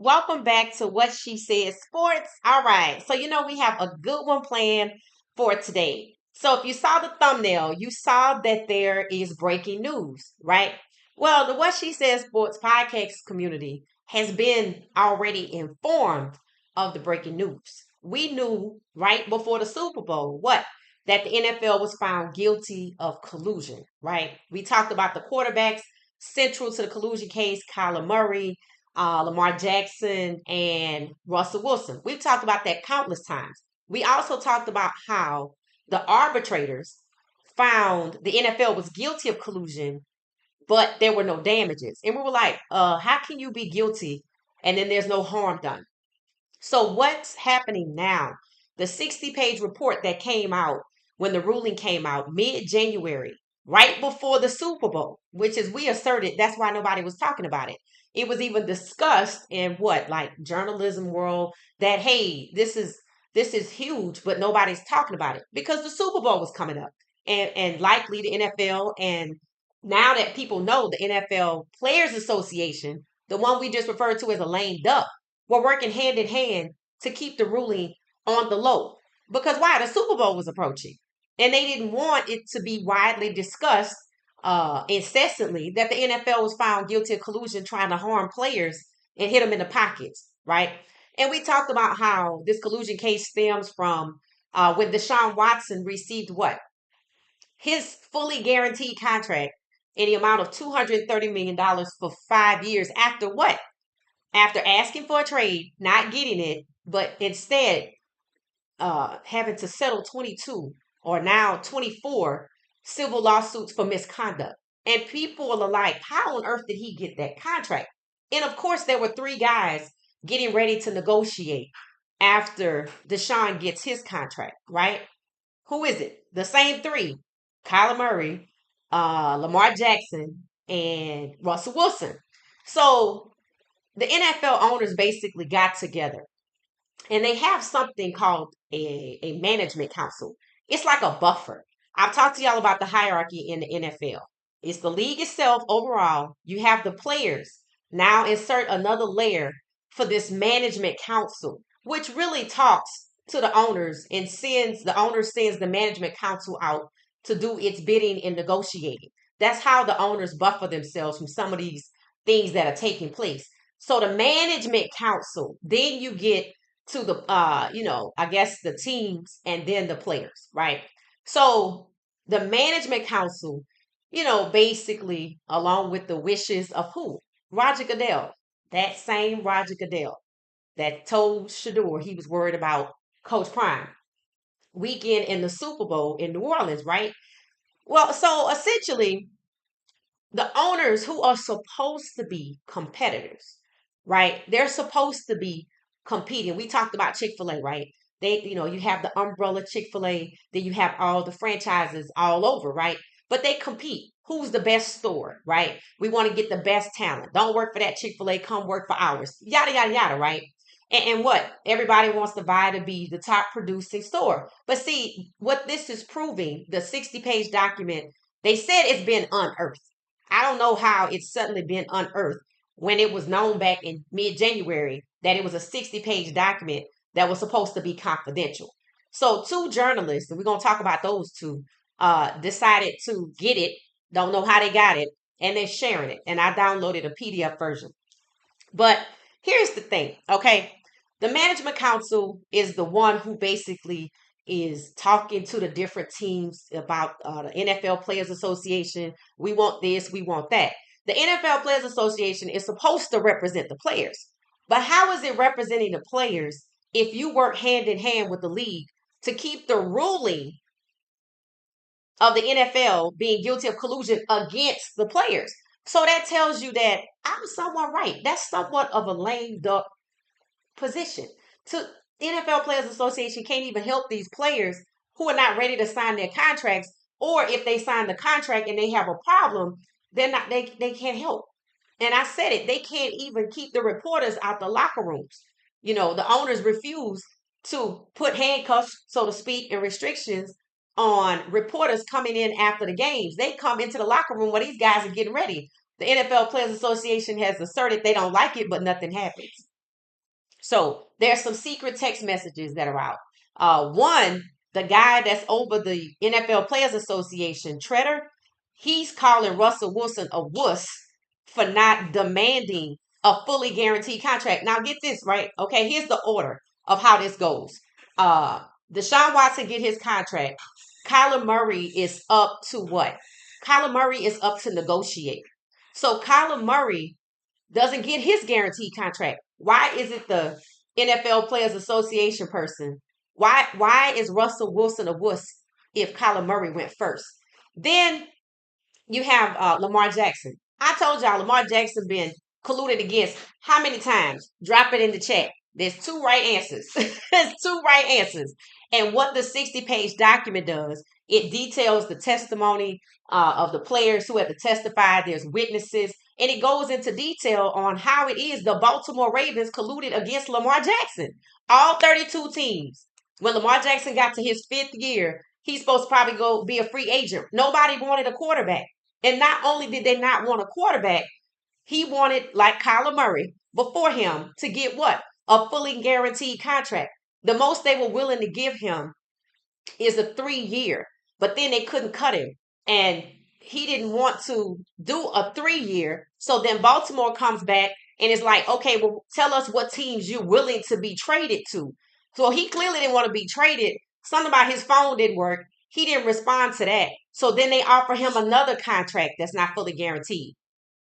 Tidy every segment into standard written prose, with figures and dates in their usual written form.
Welcome back to What She Said Sports. All right. So, we have a good one planned for today. So, if you saw the thumbnail, you saw that there is breaking news, right? Well, the What She Said Sports podcast community has been already informed of the breaking news. We knew right before the Super Bowl what? That the NFL was found guilty of collusion, right? We talked about the quarterbacks central to the collusion case, Kyler Murray, Lamar Jackson, and Russell Wilson. We've talked about that countless times. We also talked about how the arbitrators found the NFL was guilty of collusion, but there were no damages. And we were like, how can you be guilty and then there's no harm done? So, what's happening now? The 60-page report that came out when the ruling came out mid January, right before the Super Bowl, which is we asserted that's why nobody was talking about it. It was even discussed in what, like journalism world, that hey, this is huge, but nobody's talking about it because the Super Bowl was coming up. And likely the NFL, and now that people know the NFL Players Association, the one we just referred to as a lame duck, were working hand in hand to keep the ruling on the low. Because why? The Super Bowl was approaching. And they didn't want it to be widely discussed incessantly that the NFL was found guilty of collusion trying to harm players and hit them in the pockets, right? And we talked about how this collusion case stems from when Deshaun Watson received what? His fully guaranteed contract in the amount of $230 million for 5 years after what? After asking for a trade, not getting it, but instead having to settle 22 or now 24 civil lawsuits for misconduct. And people are like, how on earth did he get that contract? And of course, there were three guys getting ready to negotiate after Deshaun gets his contract, right? Who is it? The same three: Kyler Murray, Lamar Jackson, and Russell Wilson. So the NFL owners basically got together and they have something called a management council. It's like a buffer. I've talked to y'all about the hierarchy in the NFL. It's the league itself overall. You have the players. Now insert another layer for this management council, which really talks to the owners and sends the owner sends the management council out to do its bidding and negotiating. That's how the owners buffer themselves from some of these things that are taking place. So the management council, then you get to the I guess the teams and then the players, right? So the management council, basically along with the wishes of who? Roger Goodell. That same Roger Goodell that told Shador he was worried about Coach Prime weekend in the Super Bowl in New Orleans, right? Well, so essentially the owners who are supposed to be competitors, right? They're supposed to be competing. We talked about Chick-fil-A, right? You have the umbrella Chick-fil-A, then you have all the franchises all over, right? But they compete. Who's the best store, right? We want to get the best talent. Don't work for that Chick-fil-A, come work for ours. Yada, yada, yada, right? And what? Everybody wants to vie to be the top producing store. But see, what this is proving, the 60-page document, they said it's been unearthed. I don't know how it's suddenly been unearthed when it was known back in mid-January that it was a 60-page document that was supposed to be confidential. So two journalists, and we're going to talk about those two, decided to get it, don't know how they got it, and they're sharing it. And I downloaded a PDF version. But here's the thing, okay? The management council is the one who basically is talking to the different teams about the NFL Players Association. We want this, we want that. The NFL Players Association is supposed to represent the players. But how is it representing the players if you work hand in hand with the league to keep the ruling of the NFL being guilty of collusion against the players? So that tells you that I'm somewhat right. That's somewhat of a lame duck position. To NFL Players Association can't even help these players who are not ready to sign their contracts, or if they sign the contract and they have a problem, they can't help. And I said it, they can't even keep the reporters out the locker rooms. The owners refuse to put handcuffs, so to speak, and restrictions on reporters coming in after the games. They come into the locker room where these guys are getting ready. The NFL Players Association has asserted they don't like it, but nothing happens. So there's some secret text messages that are out. One, the guy that's over the NFL Players Association, Treader, he's calling Russell Wilson a wuss for not demanding a fully guaranteed contract. Now get this right. Okay, here's the order of how this goes. Uh Deshaun Watson get his contract. Kyler Murray is up to what? Kyler Murray is up to negotiate. So Kyler Murray doesn't get his guaranteed contract. Why is it the NFL Players Association person? Why is Russell Wilson a wuss if Kyler Murray went first? Then you have Lamar Jackson. I told y'all Lamar Jackson been colluded against how many times? Drop it in the chat. There's two right answers. There's two right answers. And what the 60-page document does, it details the testimony of the players who have to testify. There's witnesses. And it goes into detail on how it is the Baltimore Ravens colluded against Lamar Jackson. All 32 teams. When Lamar Jackson got to his 5th year, he's supposed to probably go be a free agent. Nobody wanted a quarterback. And not only did they not want a quarterback, he wanted, like Kyler Murray before him, to get what? A fully guaranteed contract. The most they were willing to give him is a 3-year, but then they couldn't cut him. And he didn't want to do a 3-year. So then Baltimore comes back and is like, okay, well, tell us what teams you're willing to be traded to. So he clearly didn't want to be traded. Something about his phone didn't work. He didn't respond to that. So then they offer him another contract that's not fully guaranteed.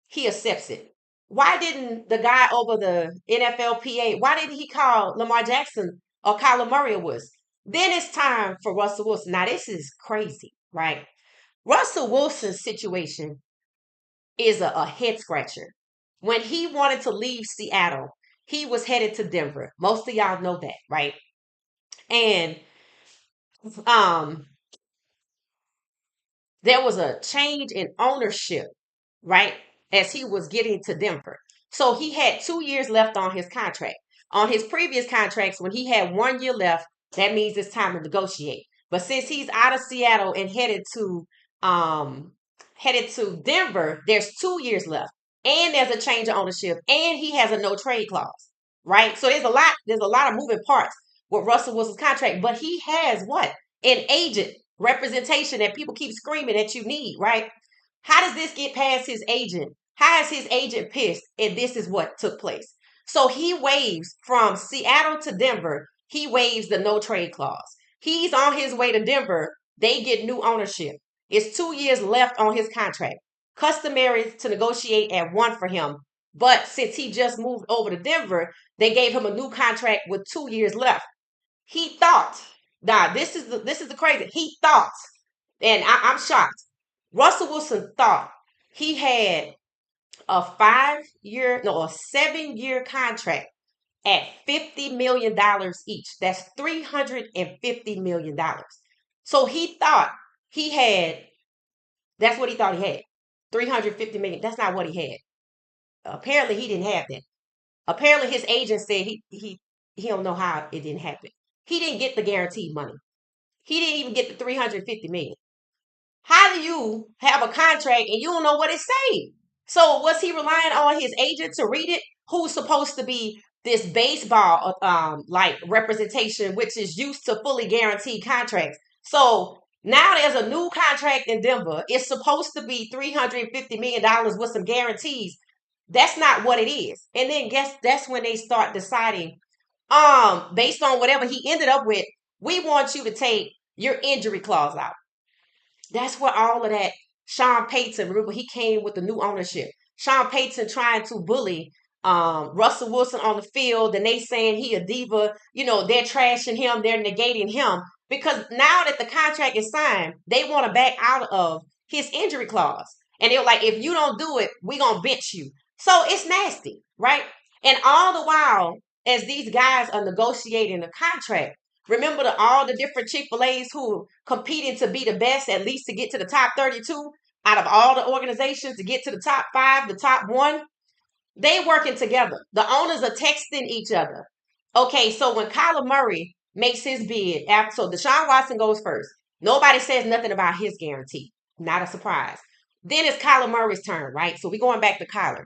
He accepts it. Why didn't the guy over the NFLPA, why didn't he call Lamar Jackson or Kyler Murray was? Then it's time for Russell Wilson. Now, this is crazy, right? Russell Wilson's situation is a head scratcher. When he wanted to leave Seattle, he was headed to Denver. Most of y'all know that, right? And um, there was a change in ownership, right? As he was getting to Denver. So he had 2 years left on his contract. On his previous contracts, when he had 1 year left, that means it's time to negotiate. But since he's out of Seattle and headed to Denver, there's 2 years left. And there's a change of ownership. And he has a no trade clause. Right? So there's a lot of moving parts with Russell Wilson's contract. But he has what? An agent representation that people keep screaming that you need, right? How does this get past his agent? How is his agent pissed? And this is what took place. So he waives from Seattle to Denver. He waives the no trade clause. He's on his way to Denver. They get new ownership. It's 2 years left on his contract. Customary to negotiate at one for him. But since he just moved over to Denver, they gave him a new contract with 2 years left. He thought, now this is the crazy. He thought, and I'm shocked. Russell Wilson thought he had a 5-year, no, a 7-year contract at $50 million each. That's $350 million. So he thought he had, that's what he thought he had. 350 million. That's not what he had. Apparently he didn't have that. Apparently his agent said he don't know how it didn't happen. He didn't get the guaranteed money. He didn't even get the 350 million. How do you have a contract and you don't know what it say? So was he relying on his agent to read it? Who's supposed to be this baseball like representation, which is used to fully guaranteed contracts. So now there's a new contract in Denver. It's supposed to be $350 million with some guarantees. That's not what it is. And then guess that's when they start deciding, based on whatever he ended up with, we want you to take your injury clause out. That's where all of that Sean Payton, remember he came with the new ownership. Sean Payton trying to bully Russell Wilson on the field, and they saying he a diva. You know, they're trashing him, they're negating him. Because now that the contract is signed, they want to back out of his injury clause. And they're like, if you don't do it, we're going to bench you. So it's nasty, right? And all the while, as these guys are negotiating the contract, remember all the different Chick-fil-A's who competing to be the best, at least to get to the top 32 out of all the organizations, to get to the top 5, the top 1. They working together. The owners are texting each other. Okay, so when Kyler Murray makes his bid, after so Deshaun Watson goes first. Nobody says nothing about his guarantee. Not a surprise. Then it's Kyler Murray's turn, right? So we're going back to Kyler.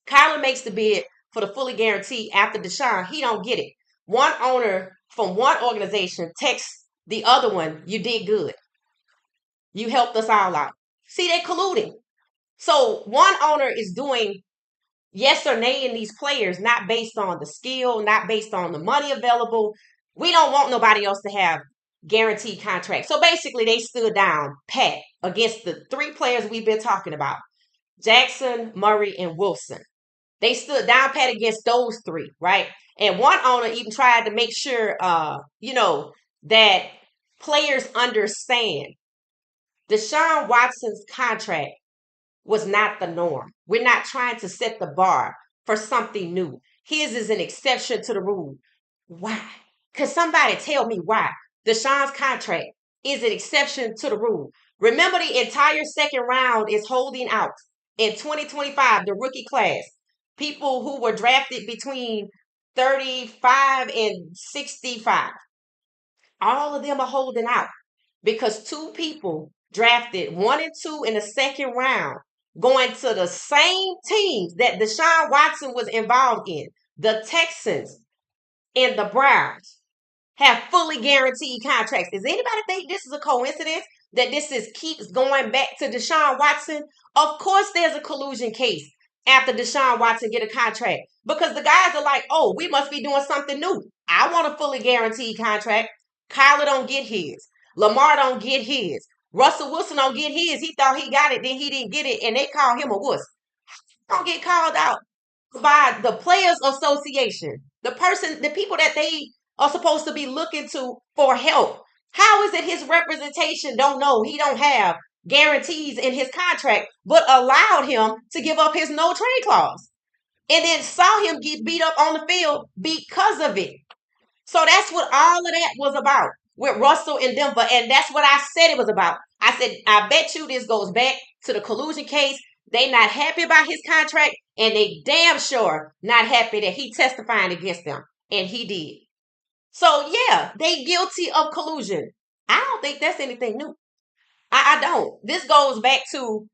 Kyler makes the bid for the fully guarantee after Deshaun, he don't get it. One owner from one organization texts the other one, you did good. You helped us all out. See, they colluding. So one owner is doing yes or nay in these players, not based on the skill, not based on the money available. We don't want nobody else to have guaranteed contracts. So basically, they stood down pat against the three players we've been talking about: Jackson, Murray, and Wilson. They stood down pat against those three, right? And one owner even tried to make sure, that players understand Deshaun Watson's contract was not the norm. We're not trying to set the bar for something new. His is an exception to the rule. Why? Could somebody tell me why Deshaun's contract is an exception to the rule? Remember, the entire second round is holding out in 2025, the rookie class. People who were drafted between 35 and 65. All of them are holding out because two people drafted 1 and 2 in the second round going to the same teams that Deshaun Watson was involved in. The Texans and the Browns have fully guaranteed contracts. Does anybody think this is a coincidence that keeps going back to Deshaun Watson? Of course there's a collusion case after Deshaun Watson get a contract because the guys are like, oh, we must be doing something new. I want a fully guaranteed contract. Kyler don't get his. Lamar don't get his. Russell Wilson don't get his. He thought he got it, then he didn't get it, and they call him a wuss. Don't get called out by the Players Association, the people that they are supposed to be looking to for help. How is it his representation don't know he don't have guarantees in his contract, but allowed him to give up his no trade clause, and then saw him get beat up on the field because of it? So that's what all of that was about with Russell in Denver. And that's what I said it was about. I said, I bet you this goes back to the collusion case. They not happy about his contract, and they damn sure not happy that he testifying against them. And he did. So yeah, they guilty of collusion. I don't think that's anything new. I don't. This goes back to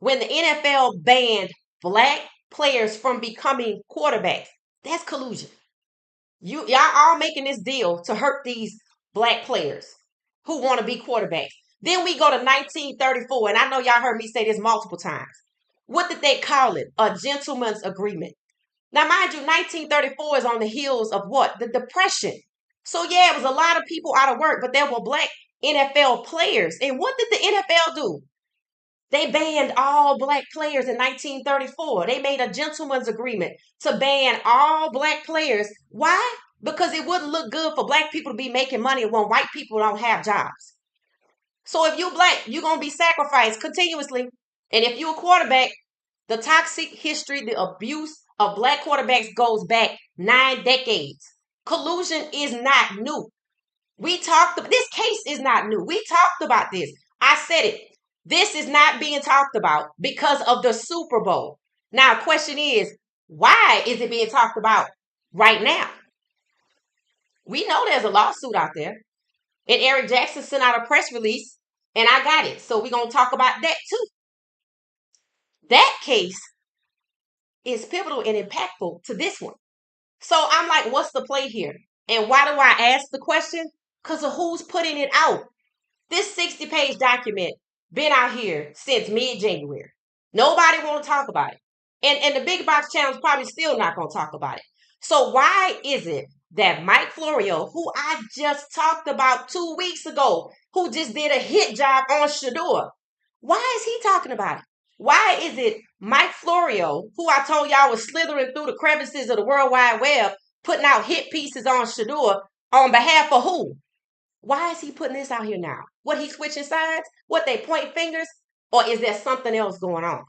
when the NFL banned black players from becoming quarterbacks. That's collusion. Y'all all making this deal to hurt these black players who want to be quarterbacks. Then we go to 1934, and I know y'all heard me say this multiple times. What did they call it? A gentleman's agreement. Now, mind you, 1934 is on the heels of what? The Depression. So yeah, it was a lot of people out of work, but there were black NFL players. And what did the NFL do? They banned all black players in 1934. They made a gentleman's agreement to ban all black players. Why? Because it wouldn't look good for black people to be making money when white people don't have jobs. So if you're black, you're going to be sacrificed continuously. And if you're a quarterback, the toxic history, the abuse of black quarterbacks goes back 9 decades. Collusion is not new. This case is not new. We talked about this. I said it. This is not being talked about because of the Super Bowl. Now, question is, why is it being talked about right now? We know there's a lawsuit out there. And Eric Jackson sent out a press release, and I got it. So we're going to talk about that too. That case is pivotal and impactful to this one. So I'm like, what's the play here? And why do I ask the question? Because of who's putting it out. This 60-page document been out here since mid-January. Nobody want to talk about it. And the big box channel is probably still not going to talk about it. So why is it that Mike Florio, who I just talked about 2 weeks ago, who just did a hit job on Shador, why is he talking about it? Why is it Mike Florio, who I told y'all was slithering through the crevices of the World Wide Web, putting out hit pieces on Shador on behalf of who? Why is he putting this out here now? What, he switching sides? What, they point fingers? Or is there something else going on?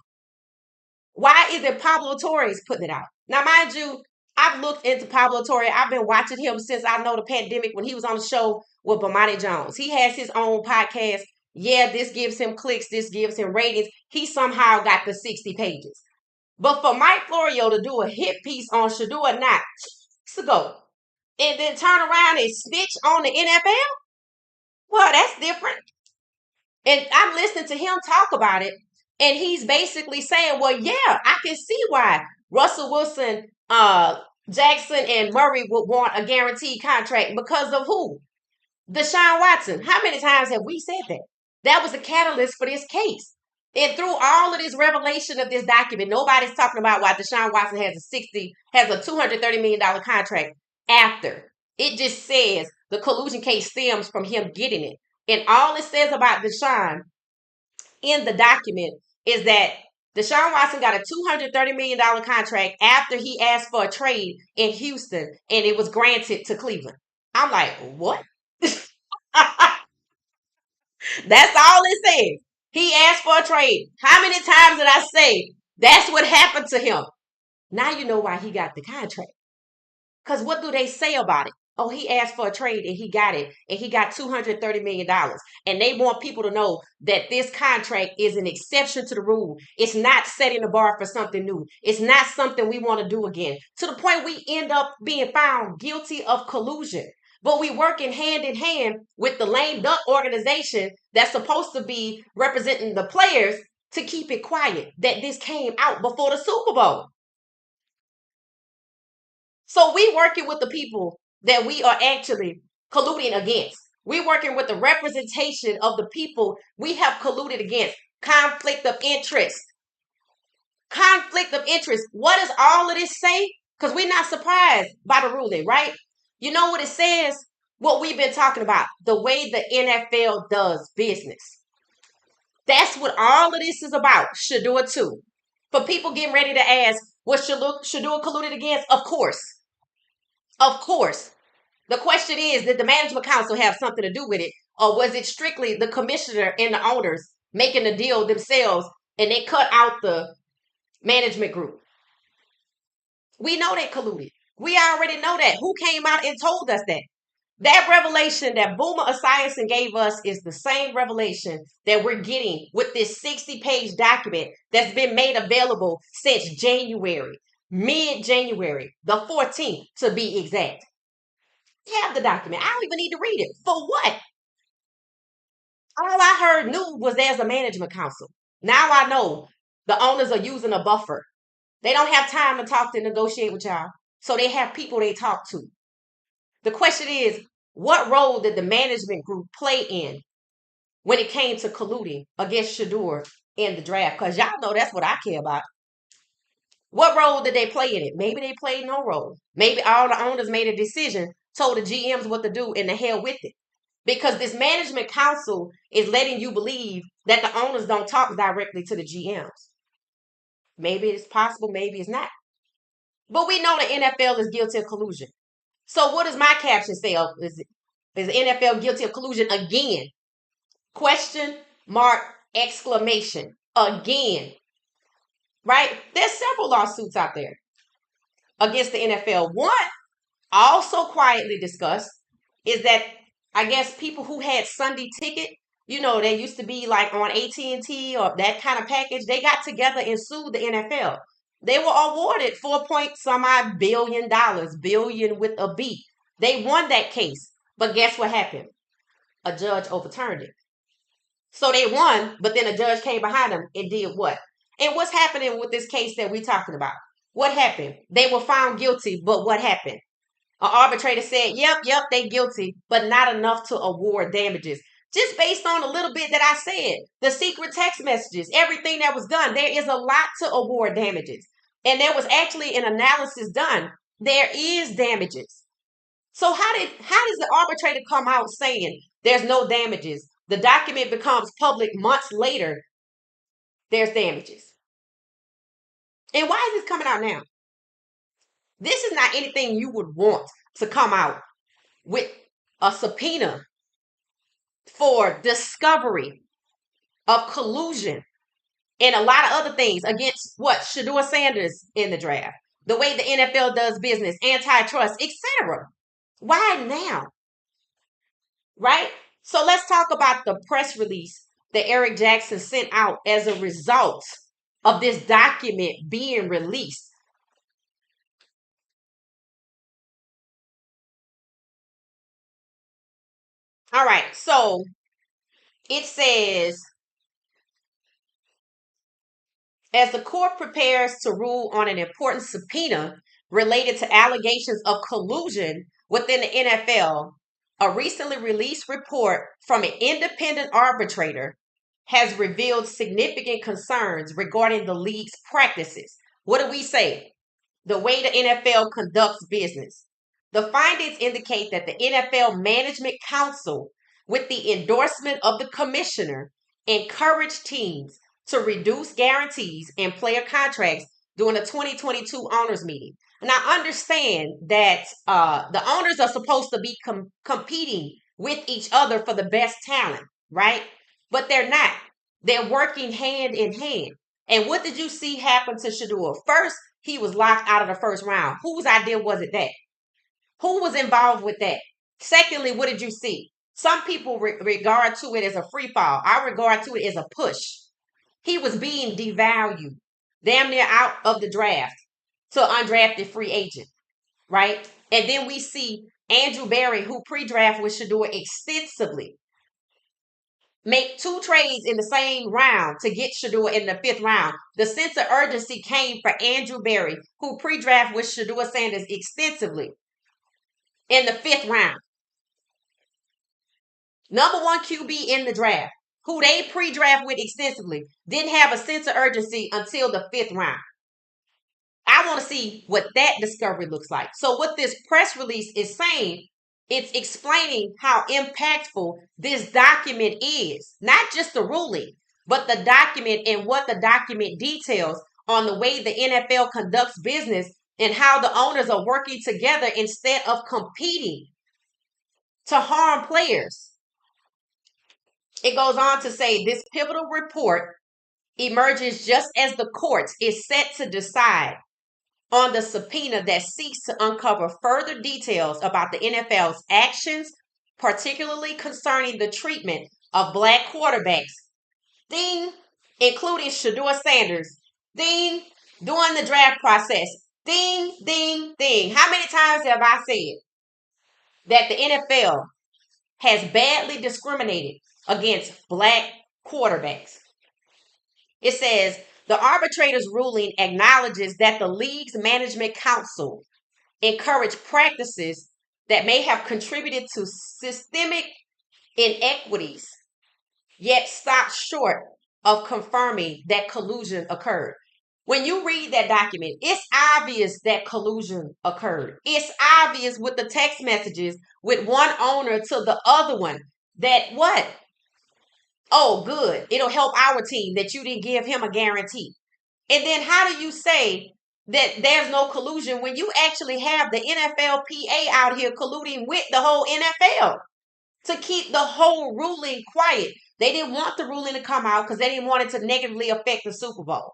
Why is it Pablo Torres putting it out? Now, mind you, I've looked into Pablo Torre. I've been watching him since I know the pandemic when he was on the show with Bomani Jones. He has his own podcast. Yeah, this gives him clicks. This gives him ratings. He somehow got the 60 pages. But for Mike Florio to do a hit piece on Shador not weeks ago and then turn around and snitch on the NFL, well, that's different. And I'm listening to him talk about it. And he's basically saying, well, yeah, I can see why Russell Wilson, Jackson, and Murray would want a guaranteed contract because of who? Deshaun Watson. How many times have we said that? That was the catalyst for this case. And through all of this revelation of this document, nobody's talking about why Deshaun Watson has a $230 million contract after. It just says the collusion case stems from him getting it. And all it says about Deshaun in the document is that Deshaun Watson got a $230 million contract after he asked for a trade in Houston and it was granted to Cleveland. I'm like, what? That's all it says. He asked for a trade. How many times did I say that's what happened to him? Now you know why he got the contract. Because what do they say about it? Oh, he asked for a trade and he got it. And he got $230 million. And they want people to know that this contract is an exception to the rule. It's not setting the bar for something new. It's not something we want to do again. To the point we end up being found guilty of collusion. But we working hand in hand with the lame duck organization that's supposed to be representing the players to keep it quiet that this came out before the Super Bowl. So we working with the people that we are actually colluding against. We working with the representation of the people we have colluded against. Conflict of interest. Conflict of interest. What does all of this say? Because we're not surprised by the ruling, right? You know what it says? What we've been talking about. The way the NFL does business. That's what all of this is about. Shador too. For people getting ready to ask, was Shador colluded against? Of course. Of course. The question is, did the management council have something to do with it? Or was it strictly the commissioner and the owners making the deal themselves and they cut out the management group? We know they colluded. We already know that. Who came out and told us that? That revelation that Boomer Esiason gave us is the same revelation that we're getting with this 60-page document that's been made available since January, mid-January, the 14th to be exact. Have the document. I don't even need to read it. For what? All I heard knew was there's a management council. Now I know the owners are using a buffer. They don't have time to talk to negotiate with y'all. So they have people they talk to. The question is, what role did the management group play in when it came to colluding against Shador in the draft? Because y'all know that's what I care about. What role did they play in it? Maybe they played no role. Maybe all the owners made a decision, told the GMs what to do, and the hell with it. Because this management council is letting you believe that the owners don't talk directly to the GMs. Maybe it's possible, maybe it's not. But we know the NFL is guilty of collusion. So what does my caption say? Is the NFL guilty of collusion again? Question mark exclamation again. Right? There's several lawsuits out there against the NFL. One, also quietly discussed, is that I guess people who had Sunday ticket, they used to be like on AT&T or that kind of package, they got together and sued the NFL. They were awarded 4 point some odd billion dollars, billion with a B. They won that case. But guess what happened? A judge overturned it. So they won, but then a judge came behind them and did what? And what's happening with this case that we're talking about? What happened? They were found guilty, but what happened? An arbitrator said, yep, they guilty, but not enough to award damages. Just based on a little bit that I said, the secret text messages, everything that was done, there is a lot to award damages. And there was actually an analysis done. There is damages. So how does the arbitrator come out saying there's no damages? The document becomes public months later. There's damages. And why is this coming out now? This is not anything you would want to come out with a subpoena for discovery of collusion and a lot of other things against what Shador Sanders in the draft, the way the NFL does business, antitrust, etc. Why now? Right? So let's talk about the press release that Eric Jackson sent out as a result of this document being released. All right, so it says As the court prepares to rule on an important subpoena related to allegations of collusion within the NFL, a recently released report from an independent arbitrator has revealed significant concerns regarding the league's practices. What do we say? The way the NFL conducts business. The findings indicate that the NFL Management Council, with the endorsement of the commissioner, encouraged teams to reduce guarantees and player contracts during the 2022 owners meeting. And I understand that the owners are supposed to be competing with each other for the best talent, right? But they're not. They're working hand in hand. And what did you see happen to Shador? First, he was locked out of the first round. Whose idea was it that? Who was involved with that? Secondly, what did you see? Some people regard to it as a free fall. I regard to it as a push. He was being devalued, damn near out of the draft to undrafted free agent, right? And then we see Andrew Berry, who pre-draft with Shador extensively, make two trades in the same round to get Shador in the fifth round. The sense of urgency came for Andrew Berry, who pre-draft with Shador Sanders extensively in the fifth round. Number one QB in the draft, who they pre-draft with extensively, didn't have a sense of urgency until the fifth round. I want to see what that discovery looks like. So what this press release is saying, it's explaining how impactful this document is. Not just the ruling, but the document and what the document details on the way the NFL conducts business and how the owners are working together instead of competing to harm players. It goes on to say this pivotal report emerges just as the courts is set to decide on the subpoena that seeks to uncover further details about the NFL's actions, particularly concerning the treatment of black quarterbacks, ding, including Shador Sanders, ding, during the draft process, ding, ding, ding. How many times have I said that the NFL has badly discriminated against black quarterbacks? It says, the arbitrator's ruling acknowledges that the league's management council encouraged practices that may have contributed to systemic inequities, yet stopped short of confirming that collusion occurred. When you read that document, it's obvious that collusion occurred. It's obvious with the text messages with one owner to the other one that what? Oh, good. It'll help our team that you didn't give him a guarantee. And then how do you say that there's no collusion when you actually have the NFLPA out here colluding with the whole NFL to keep the whole ruling quiet? They didn't want the ruling to come out because they didn't want it to negatively affect the Super Bowl.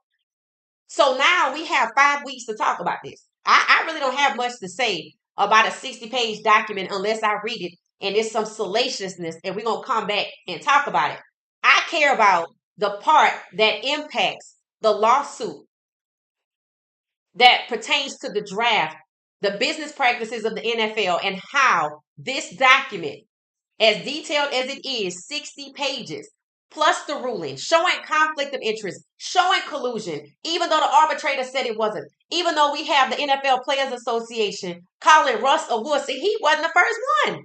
So now we have 5 weeks to talk about this. I really don't have much to say about a 60-page document unless I read it and it's some salaciousness and we're going to come back and talk about it. I care about the part that impacts the lawsuit that pertains to the draft, the business practices of the NFL, and how this document, as detailed as it is, 60 pages, plus the ruling, showing conflict of interest, showing collusion, even though the arbitrator said it wasn't, even though we have the NFL Players Association calling Russ a wuss, and he wasn't the first one.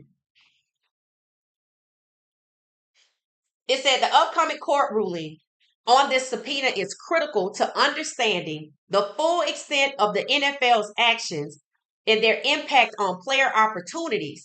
It said the upcoming court ruling on this subpoena is critical to understanding the full extent of the NFL's actions and their impact on player opportunities.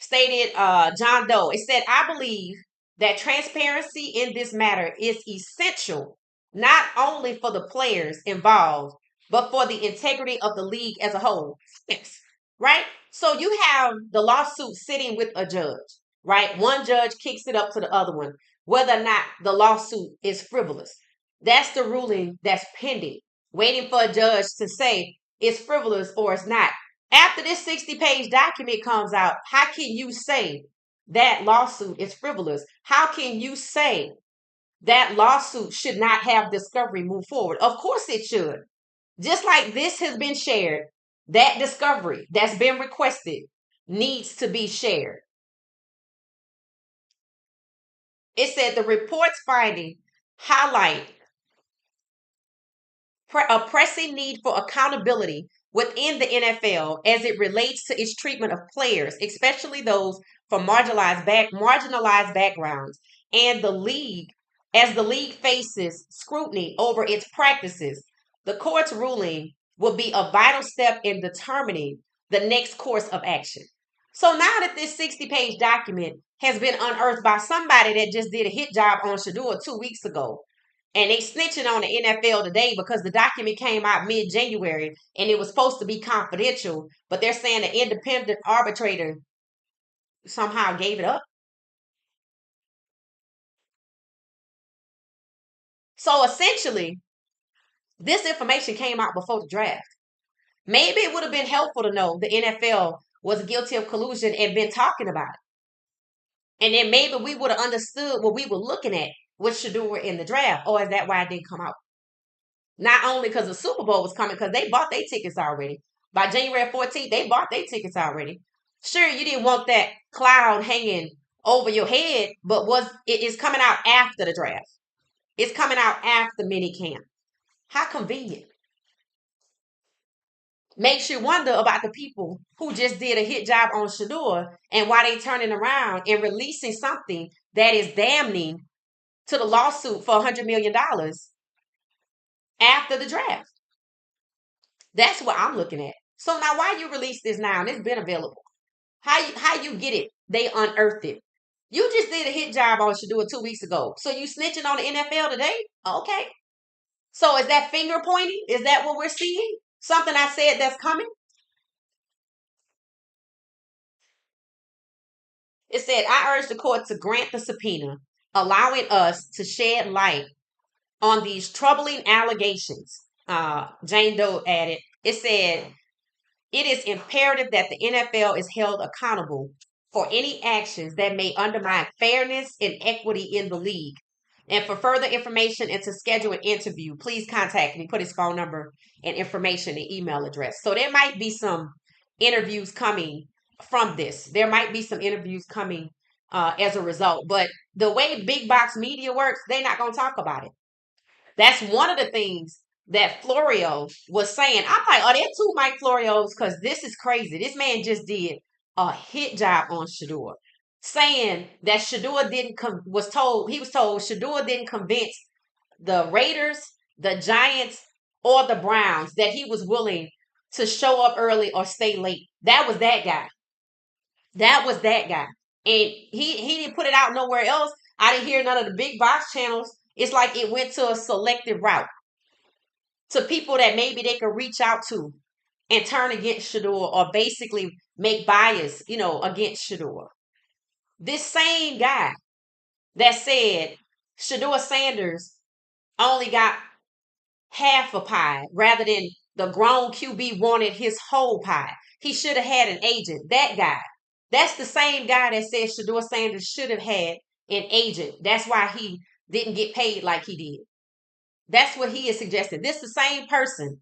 Stated John Doe. It said, I believe that transparency in this matter is essential, not only for the players involved, but for the integrity of the league as a whole. Yes. Right? So you have the lawsuit sitting with a judge, right? One judge kicks it up to the other one, whether or not the lawsuit is frivolous. That's the ruling that's pending, waiting for a judge to say it's frivolous or it's not. After this 60-page document comes out, how can you say that lawsuit is frivolous? How can you say that lawsuit should not have discovery move forward? Of course it should. Just like this has been shared, that discovery that's been requested needs to be shared. It said the report's finding highlight A pressing need for accountability within the NFL as it relates to its treatment of players, especially those from marginalized backgrounds, and the league as the league faces scrutiny over its practices. The court's ruling will be a vital step in determining the next course of action. So now that this 60-page document has been unearthed by somebody that just did a hit job on Shador 2 weeks ago, and they snitching on the NFL today because the document came out mid-January and it was supposed to be confidential, but they're saying the independent arbitrator somehow gave it up. So essentially, this information came out before the draft. Maybe it would have been helpful to know the NFL was guilty of collusion and been talking about it. And then maybe we would have understood what we were looking at with Shador in the draft. Or is that why it didn't come out? Not only because the Super Bowl was coming, because they bought their tickets already. By January 14th, they bought their tickets already. Sure, you didn't want that cloud hanging over your head, but it is coming out after the draft. It's coming out after mini camp. How convenient. Makes you wonder about the people who just did a hit job on Shador and why they turning around and releasing something that is damning to the lawsuit for $100 million after the draft. That's what I'm looking at. So now why you release this now? And it's been available. How you get it? They unearthed it. You just did a hit job on Shador 2 weeks ago. So you snitching on the NFL today? Okay. So is that finger pointing? Is that what we're seeing? Something I said that's coming? It said, I urge the court to grant the subpoena, allowing us to shed light on these troubling allegations. Jane Doe added, it said, it is imperative that the NFL is held accountable for any actions that may undermine fairness and equity in the league. And for further information and to schedule an interview, please contact me. Put his phone number and information and email address. So there might be some interviews coming from this. There might be some interviews coming as a result. But the way big box media works, they're not going to talk about it. That's one of the things that Florio was saying. I'm like, are there two Mike Florios? Because this is crazy. This man just did a hit job on Shador, saying that Shador he was told Shador didn't convince the Raiders, the Giants, or the Browns that he was willing to show up early or stay late. That was that guy. That was that guy. And he didn't put it out nowhere else. I didn't hear none of the big box channels. It's like it went to a selective route to people that maybe they could reach out to and turn against Shador or basically make bias, against Shador. This same guy that said Shador Sanders only got half a pie rather than the grown QB wanted his whole pie. He should have had an agent. That guy. That's the same guy that said Shador Sanders should have had an agent. That's why he didn't get paid like he did. That's what he is suggesting. This is the same person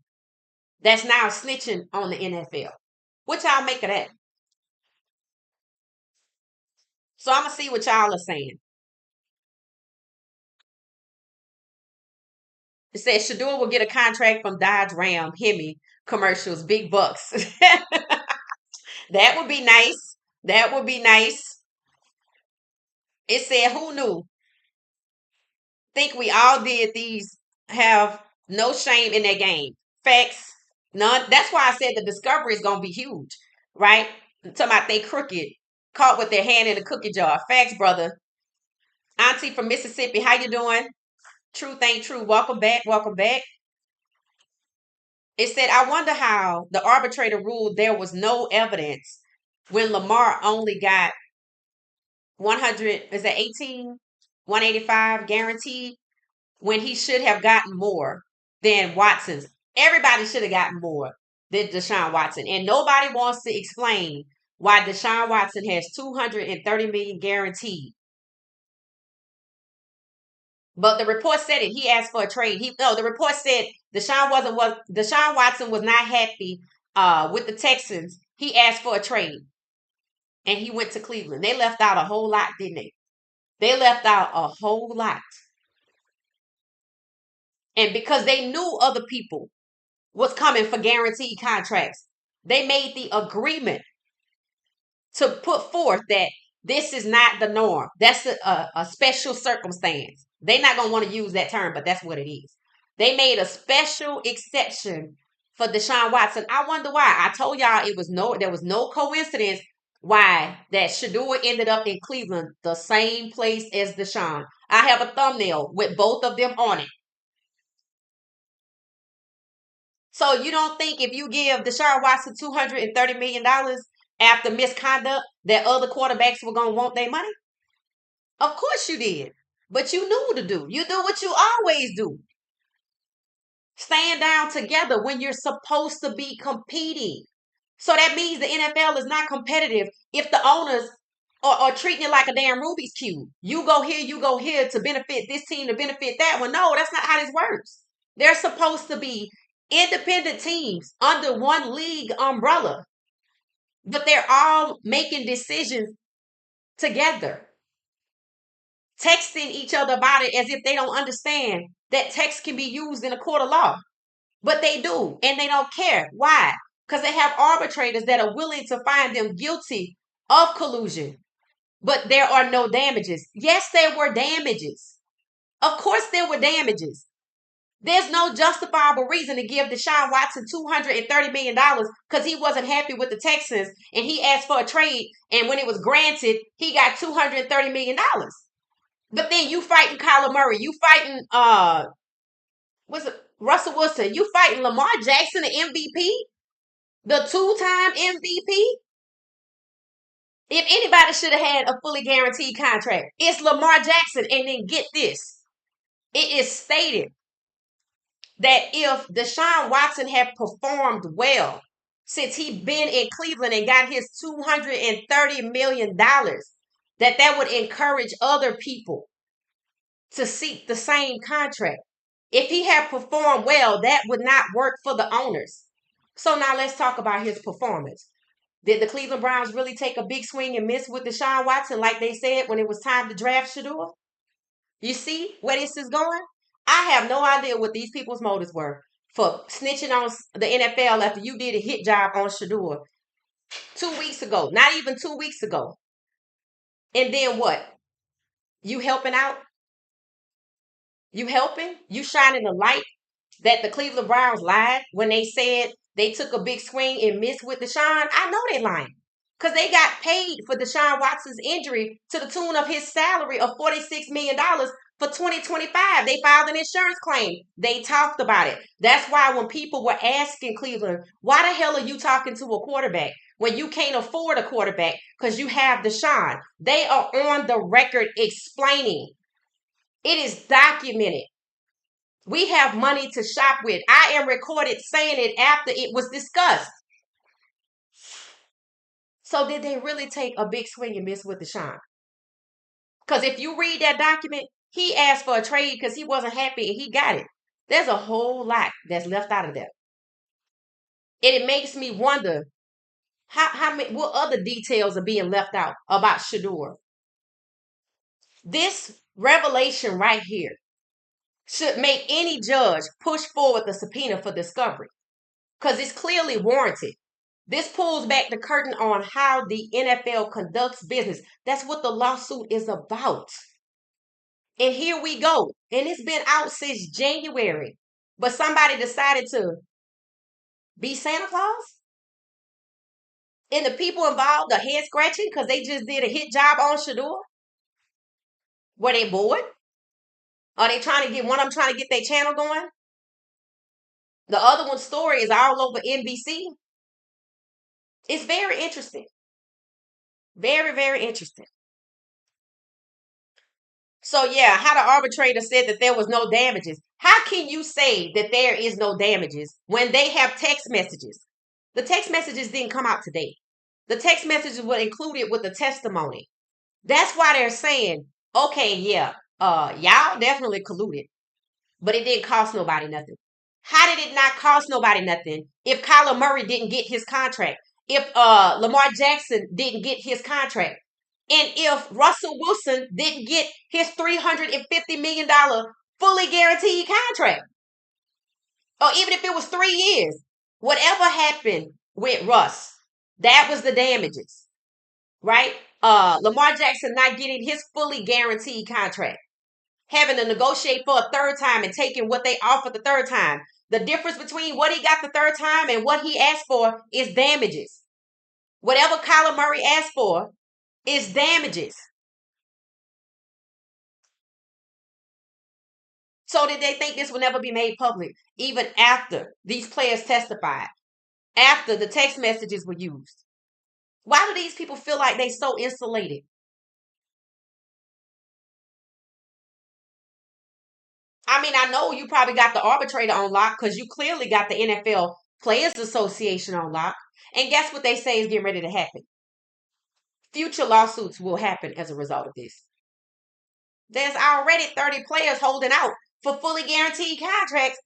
that's now snitching on the NFL. What y'all make of that? So I'm gonna see what y'all are saying. It says Shador will get a contract from Dodge Ram Hemi commercials, big bucks. That would be nice. That would be nice. It said, who knew? Think we all did these have no shame in their game. Facts. None. That's why I said the discovery is gonna be huge, right? I'm talking about they crooked, caught with their hand in the cookie jar. Facts, brother. Auntie from Mississippi, how you doing? Truth ain't true. Welcome back. Welcome back. It said, I wonder how the arbitrator ruled there was no evidence when Lamar only got 100, is that 18, 185 guaranteed when he should have gotten more than Watson's. Everybody should have gotten more than Deshaun Watson. And nobody wants to explain why Deshaun Watson has 230 million guaranteed. But the report said it. He asked for a trade. The report said Deshaun Watson was not happy with the Texans. He asked for a trade. And he went to Cleveland. They left out a whole lot, didn't they? They left out a whole lot. And because they knew other people was coming for guaranteed contracts, they made the agreement to put forth that this is not the norm. That's a special circumstance. They're not going to want to use that term, but that's what it is. They made a special exception for Deshaun Watson. I wonder why. I told y'all there was no coincidence why that Shador ended up in Cleveland, the same place as Deshaun. I have a thumbnail with both of them on it. So you don't think if you give Deshaun Watson $230 million after misconduct that other quarterbacks were going to want their money? Of course you did. But you knew to do. You do what you always do. Stand down together when you're supposed to be competing. So that means the NFL is not competitive if the owners are treating it like a damn Rubik's Cube. You go here to benefit this team, to benefit that one. No, that's not how this works. They're supposed to be independent teams under one league umbrella, but they're all making decisions together, texting each other about it as if they don't understand that text can be used in a court of law. But they do, and they don't care. Why? Because they have arbitrators that are willing to find them guilty of collusion. But there are no damages. Yes, there were damages. Of course, there were damages. There's no justifiable reason to give Deshaun Watson $230 million because he wasn't happy with the Texans and he asked for a trade. And when it was granted, he got $230 million. But then you fighting Kyler Murray. You fighting, what's it? Russell Wilson. You fighting Lamar Jackson, the MVP, the two-time MVP. If anybody should have had a fully guaranteed contract, it's Lamar Jackson. And then get this. It is stated that if Deshaun Watson had performed well since he'd been in Cleveland and got his $230 million, that would encourage other people to seek the same contract. If he had performed well, that would not work for the owners. So now let's talk about his performance. Did the Cleveland Browns really take a big swing and miss with Deshaun Watson like they said when it was time to draft Shador? You see where this is going? I have no idea what these people's motives were for snitching on the NFL after you did a hit job on Shador 2 weeks ago. Not even 2 weeks ago. And then what? You helping out? You helping? You shining the light that the Cleveland Browns lied when they said they took a big swing and missed with Deshaun? I know they lying. Because they got paid for Deshaun Watson's injury to the tune of his salary of $46 million for 2025. They filed an insurance claim. They talked about it. That's why when people were asking Cleveland, why the hell are you talking to a quarterback when you can't afford a quarterback because you have Deshaun? They are on the record explaining. It is documented. We have money to shop with. I am recorded saying it after it was discussed. So did they really take a big swing and miss with Deshaun? Because if you read that document, he asked for a trade because he wasn't happy and he got it. There's a whole lot that's left out of that. And it makes me wonder what other details are being left out about Shador. This revelation right here should make any judge push forward the subpoena for discovery because it's clearly warranted. This pulls back the curtain on how the NFL conducts business. That's what the lawsuit is about. And here we go. And it's been out since January. But somebody decided to be Santa Claus? And the people involved are head scratching because they just did a hit job on Shador? Were they bored? Are they trying to get one of them trying to get their channel going? The other one's story is all over NBC. It's very interesting. Very, very interesting. So yeah, how the arbitrator said that there was no damages. How can you say that there is no damages when they have text messages? The text messages didn't come out today. The text messages were included with the testimony. That's why they're saying, okay, yeah, y'all definitely colluded, but it didn't cost nobody nothing. How did it not cost nobody nothing if Kyler Murray didn't get his contract? If Lamar Jackson didn't get his contract? And if Russell Wilson didn't get his $350 million fully guaranteed contract? Or even if it was 3 years, whatever happened with Russ, that was the damages, right? Lamar Jackson not getting his fully guaranteed contract, having to negotiate for a third time and taking what they offered the third time. The difference between what he got the third time and what he asked for is damages. Whatever Kyler Murray asked for is damages. So did they think this would never be made public, even after these players testified, after the text messages were used? Why do these people feel like they so insulated? I mean, I know you probably got the arbitrator on lock because you clearly got the NFL Players Association on lock. And guess what they say is getting ready to happen? Future lawsuits will happen as a result of this. There's already 30 players holding out for fully guaranteed contracts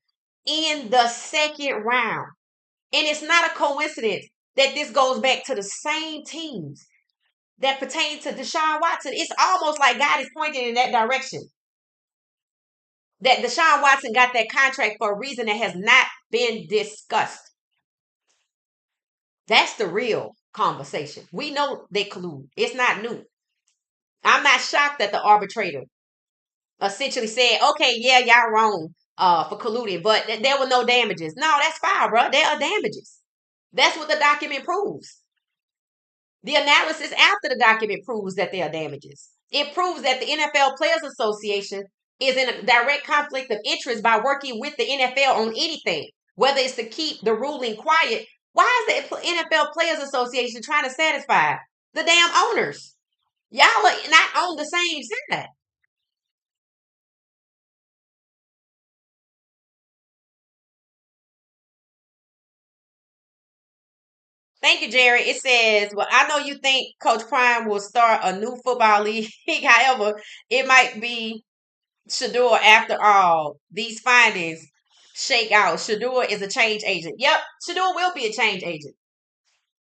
in the second round. And it's not a coincidence that this goes back to the same teams that pertain to Deshaun Watson. It's almost like God is pointing in that direction. That Deshaun Watson got that contract for a reason that has not been discussed. That's the real conversation. We know they collude. It's not new. I'm not shocked that the arbitrator essentially said, okay, yeah, y'all wrong for colluding, but there were no damages. No, that's fine, bro. There are damages. That's what the document proves. The analysis after the document proves that there are damages. It proves that the NFL Players Association is in a direct conflict of interest by working with the NFL on anything, whether it's to keep the ruling quiet. Why is the NFL Players Association trying to satisfy the damn owners? Y'all are not on the same side. Thank you, Jerry. It says, well, I know you think Coach Prime will start a new football league. However, it might be Shador after all. These findings shake out. Shador is a change agent. Yep, Shador will be a change agent.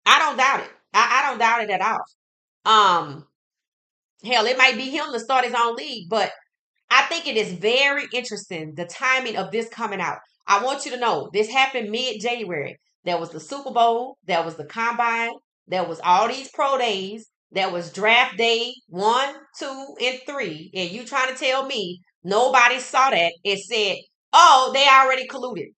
I don't doubt it. I don't doubt it at all. Um, Hell, it might be him to start his own league, but I think it is very interesting the timing of this coming out. I want you to know this happened mid-January. There was the Super Bowl, there was the combine, there was all these pro days, there was draft day 1, 2, and 3. And you trying to tell me nobody saw that and said, oh, they already colluded.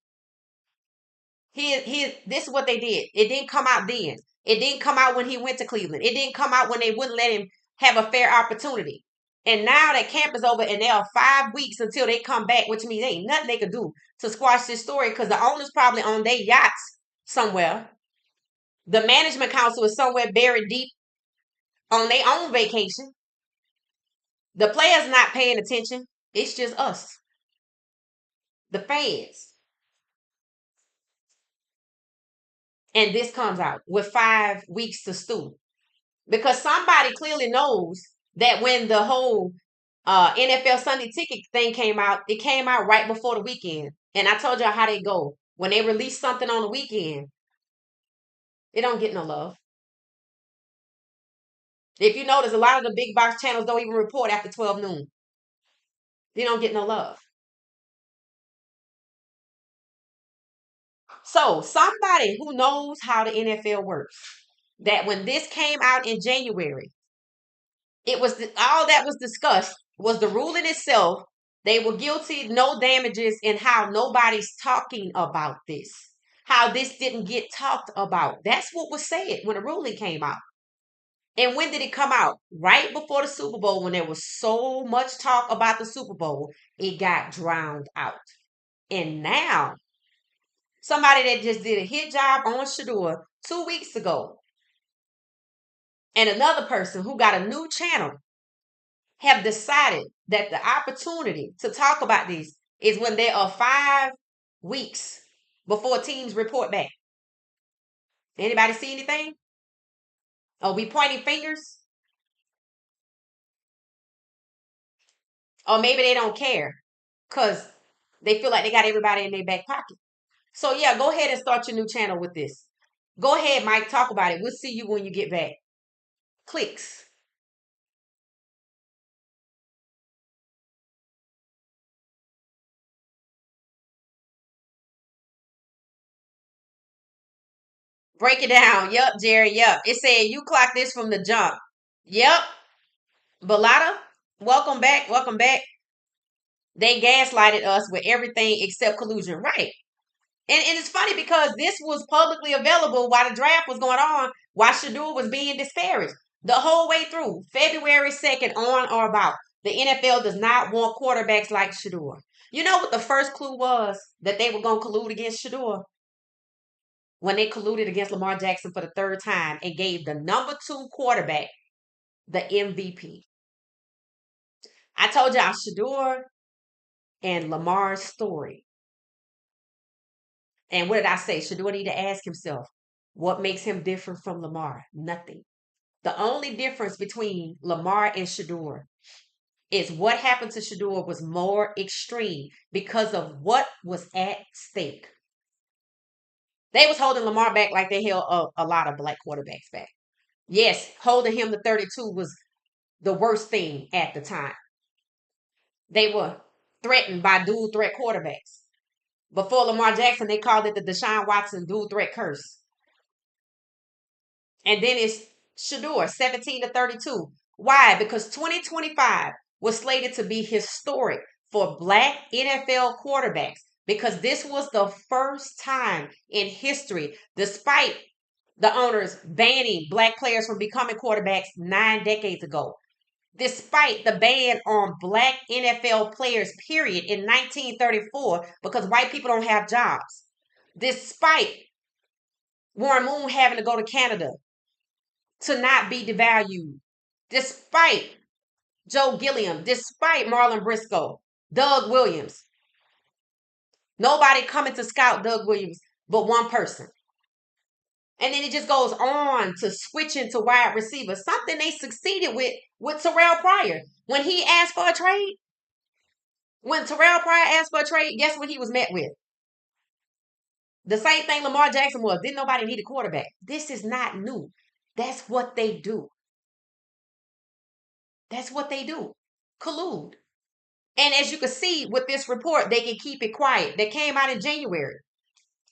This is what they did. It didn't come out then. It didn't come out when he went to Cleveland. It didn't come out when they wouldn't let him have a fair opportunity. And now that camp is over and there are 5 weeks until they come back, which means there ain't nothing they could do to squash this story because the owner's probably on their yachts somewhere. The management council is somewhere buried deep on their own vacation. The players not paying attention. It's just us, the fans. And this comes out with 5 weeks to stew. Because somebody clearly knows that when the whole NFL Sunday Ticket thing came out, it came out right before the weekend. And I told y'all how they go. When they release something on the weekend, it don't get no love. If you notice, a lot of the big box channels don't even report after 12 noon. They don't get no love. So somebody who knows how the NFL works, that when this came out in January, it was all that was discussed was the ruling itself. They were guilty, no damages, and how nobody's talking about this. How this didn't get talked about. That's what was said when the ruling came out. And when did it come out? Right before the Super Bowl, when there was so much talk about the Super Bowl, it got drowned out. And now, somebody that just did a hit job on Shador 2 weeks ago, and another person who got a new channel have decided that the opportunity to talk about this is when there are 5 weeks before teams report back. Anybody see anything? Are we pointing fingers? Or maybe they don't care because they feel like they got everybody in their back pocket. So yeah, go ahead and start your new channel with this. Go ahead, Mike, talk about it. We'll see you when you get back. Clicks. Break it down. Yep, Jerry. Yep. It said you clocked this from the jump. Yep. Balada, welcome back. Welcome back. They gaslighted us with everything except collusion. Right. And it's funny because this was publicly available while the draft was going on, while Shador was being disparaged the whole way through. February 2nd on or about. The NFL does not want quarterbacks like Shador. You know what the first clue was that they were going to collude against Shador? When they colluded against Lamar Jackson for the third time and gave the number 2 quarterback the MVP. I told y'all Shador and Lamar's story. And what did I say? Shador need to ask himself, what makes him different from Lamar? Nothing. The only difference between Lamar and Shador is what happened to Shador was more extreme because of what was at stake. They was holding Lamar back like they held a lot of black quarterbacks back. Yes, holding him to 32 was the worst thing at the time. They were threatened by dual threat quarterbacks. Before Lamar Jackson, they called it the Deshaun Watson dual threat curse. And then it's Shador, 17 to 32. Why? Because 2025 was slated to be historic for black NFL quarterbacks because this was the first time in history, despite the owners banning black players from becoming quarterbacks 9 decades ago. Despite the ban on black NFL players, period, in 1934, because white people don't have jobs. Despite Warren Moon having to go to Canada to not be devalued. Despite Joe Gilliam, despite Marlon Briscoe, Doug Williams. Nobody coming to scout Doug Williams but one person. And then it just goes on to switching to wide receiver, something they succeeded with Terrell Pryor. When he asked for a trade, when Terrell Pryor asked for a trade, guess what he was met with? The same thing Lamar Jackson was. Didn't nobody need a quarterback. This is not new. That's what they do. That's what they do. Collude. And as you can see with this report, they can keep it quiet. That came out in January.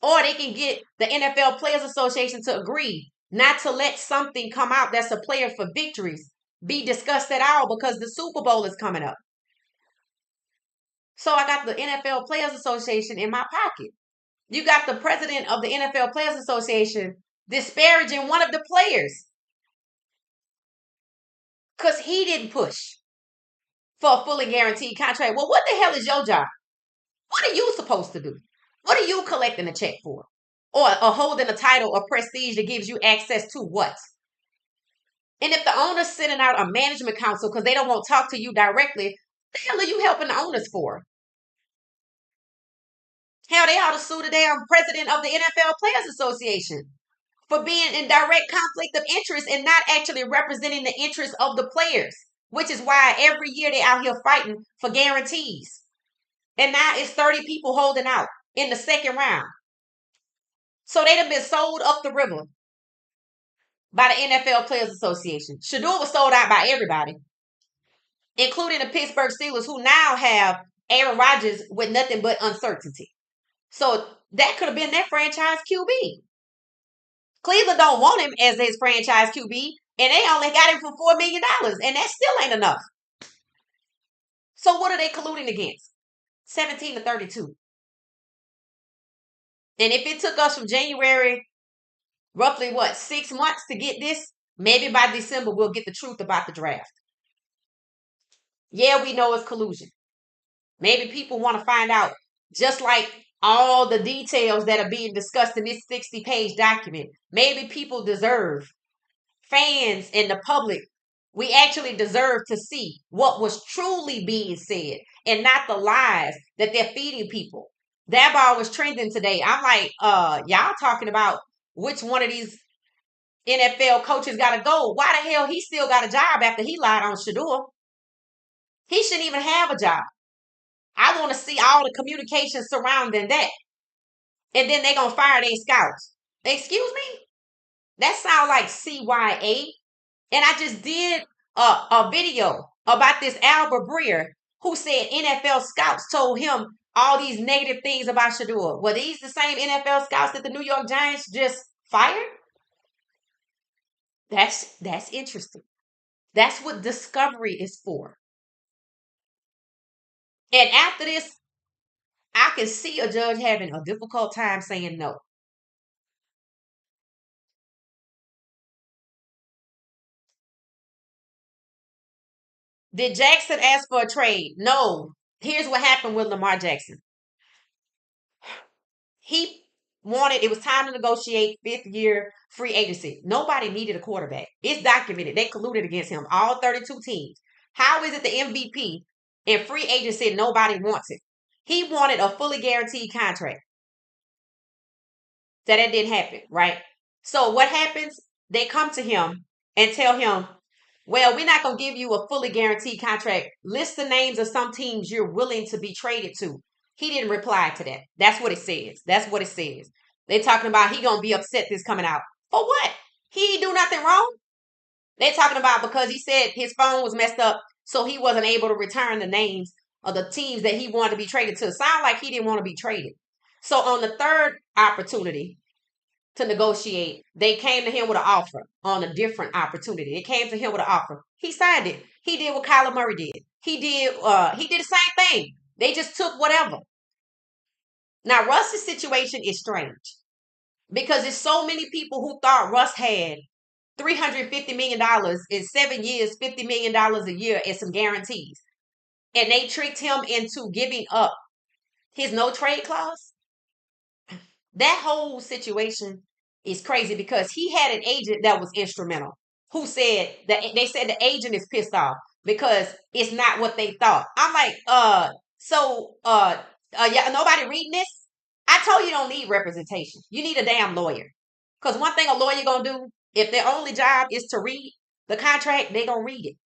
Or they can get the NFL Players Association to agree not to let something come out that's a player for victories be discussed at all because the Super Bowl is coming up. So I got the NFL Players Association in my pocket. You got the president of the NFL Players Association disparaging one of the players because he didn't push for a fully guaranteed contract. Well, what the hell is your job? What are you supposed to do? What are you collecting a check for? Or holding a title or prestige that gives you access to what? And if the owner's sending out a management council because they don't want to talk to you directly, the hell are you helping the owners for? Hell, they ought to sue the damn president of the NFL Players Association for being in direct conflict of interest and not actually representing the interests of the players, which is why every year they out here fighting for guarantees. And now it's 30 people holding out in the second round. So they'd have been sold up the river by the NFL Players Association. Shador was sold out by everybody, including the Pittsburgh Steelers, who now have Aaron Rodgers with nothing but uncertainty. So that could have been their franchise QB. Cleveland don't want him as his franchise QB, and they only got him for $4 million, and that still ain't enough. So what are they colluding against? 17 to 32. And if it took us from January, roughly 6 months to get this, maybe by December we'll get the truth about the draft. Yeah, we know it's collusion. Maybe people want to find out, just like all the details that are being discussed in this 60-page document. Maybe people deserve, fans and the public, we actually deserve to see what was truly being said and not the lies that they're feeding people. That ball was trending today. I'm like, y'all talking about which one of these NFL coaches got to go. Why the hell he still got a job after he lied on Shador? He shouldn't even have a job. I want to see all the communication surrounding that. And then they're going to fire their scouts. Excuse me? That sounds like CYA. And I just did a video about this Albert Breer who said NFL scouts told him all these negative things about Shador. Were these the same NFL scouts that the New York Giants just fired? That's interesting. That's what discovery is for. And after this, I can see a judge having a difficult time saying no. Did Jackson ask for a trade? No. Here's what happened with Lamar Jackson. He wanted, it was time to negotiate 5th year free agency. Nobody needed a quarterback. It's documented. They colluded against him, all 32 teams. How is it the MVP and free agency nobody wants it? He wanted a fully guaranteed contract. That didn't happen, right? So what happens? They come to him and tell him, well, we're not going to give you a fully guaranteed contract. List the names of some teams you're willing to be traded to. He didn't reply to that. That's what it says. That's what it says. They're talking about he going to be upset this coming out. For what? He do nothing wrong. They're talking about because he said his phone was messed up, so he wasn't able to return the names of the teams that he wanted to be traded to. Sound like he didn't want to be traded. So on the third opportunity, to negotiate, they came to him with an offer on a different opportunity. They came to him with an offer. He signed it. He did what Kyler Murray did. He did the same thing. They just took whatever. Now Russ's situation is strange because there's so many people who thought Russ had $350 million in 7 years, $50 million a year, and some guarantees. And they tricked him into giving up his no trade clause. That whole situation is crazy because he had an agent that was instrumental who said that they said the agent is pissed off because it's not what they thought. I'm like, yeah, nobody reading this? I told you don't need representation. You need a damn lawyer. Because one thing a lawyer gonna do, if their only job is to read the contract, they gonna read it.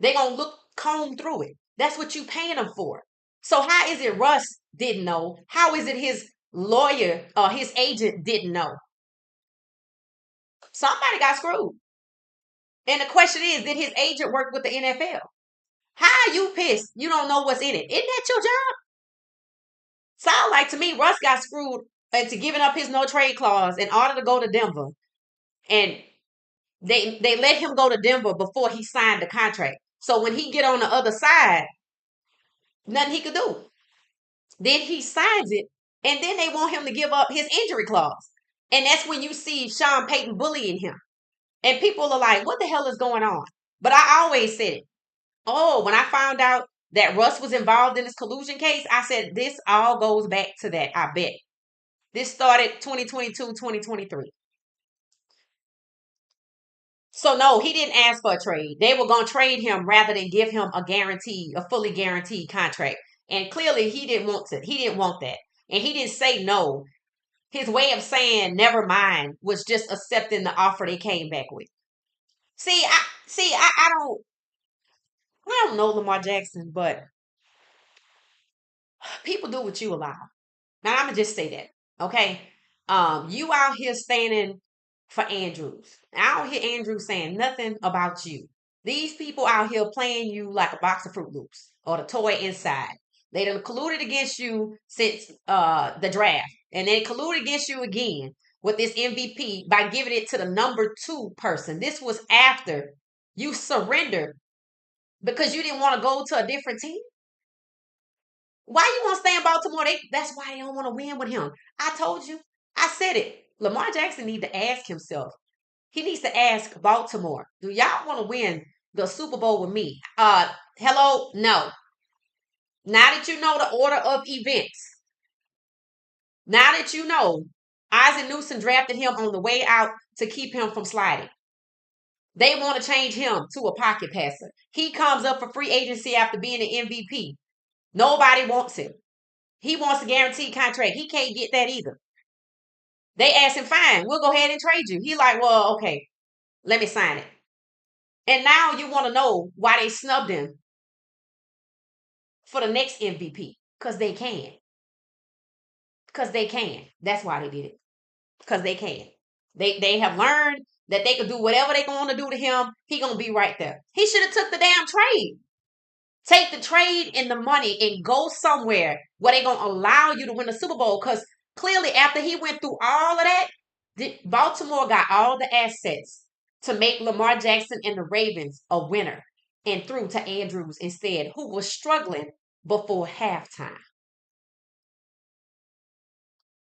They gonna comb through it. That's what you paying them for. So how is it Russ didn't know? How is it his lawyer or his agent didn't know? Somebody got screwed. And the question is, did his agent work with the NFL? How are you pissed? You don't know what's in it. Isn't that your job? Sound like to me, Russ got screwed into giving up his no trade clause in order to go to Denver. And they let him go to Denver before he signed the contract. So when he get on the other side, nothing he could do. Then he signs it, and then they want him to give up his injury clause. And that's when you see Sean Payton bullying him. And people are like, what the hell is going on? But I always said it. Oh, when I found out that Russ was involved in this collusion case, I said, this all goes back to that, I bet. This started 2022, 2023. So no, he didn't ask for a trade. They were going to trade him rather than give him a fully guaranteed contract. And clearly he didn't want to. He didn't want that. And he didn't say no. His way of saying never mind was just accepting the offer they came back with. I don't know Lamar Jackson, but people do what you allow. Now I'm gonna just say that, okay? You out here standing for Andrews. I don't hear Andrews saying nothing about you. These people out here playing you like a box of Fruit Loops or the toy inside. They done colluded against you since the draft, and they colluded against you again with this MVP by giving it to the number 2 person. This was after you surrendered because you didn't want to go to a different team. Why you want to stay in Baltimore? That's why they don't want to win with him. I told you. I said it. Lamar Jackson need to ask himself. He needs to ask Baltimore, do y'all want to win the Super Bowl with me? Hello? No. Now that you know the order of events, now that you know Isaac Newsom drafted him on the way out to keep him from sliding. They want to change him to a pocket passer. He comes up for free agency after being an MVP. Nobody wants him. He wants a guaranteed contract. He can't get that either. They asked him, fine, we'll go ahead and trade you. He like, well, okay, let me sign it. And now you want to know why they snubbed him for the next MVP. Because they can. Because they can. That's why they did it. Because they can. They have learned that they can do whatever they want to do to him. He gonna be right there. He should have took the damn trade. Take the trade and the money and go somewhere where they gonna allow you to win the Super Bowl. Because clearly after he went through all of that, Baltimore got all the assets to make Lamar Jackson and the Ravens a winner and threw to Andrews instead, who was struggling before halftime.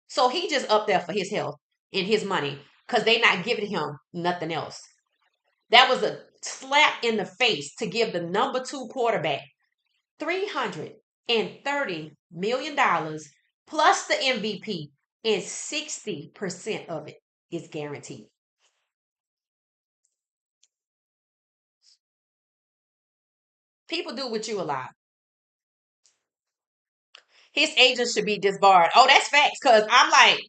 So he just up there for his health and his money because they not giving him nothing else. That was a slap in the face to give the number two quarterback $330 million plus the MVP, and 60% of it is guaranteed. People do what you allow. His agent should be disbarred. Oh, that's facts. Cause I'm like,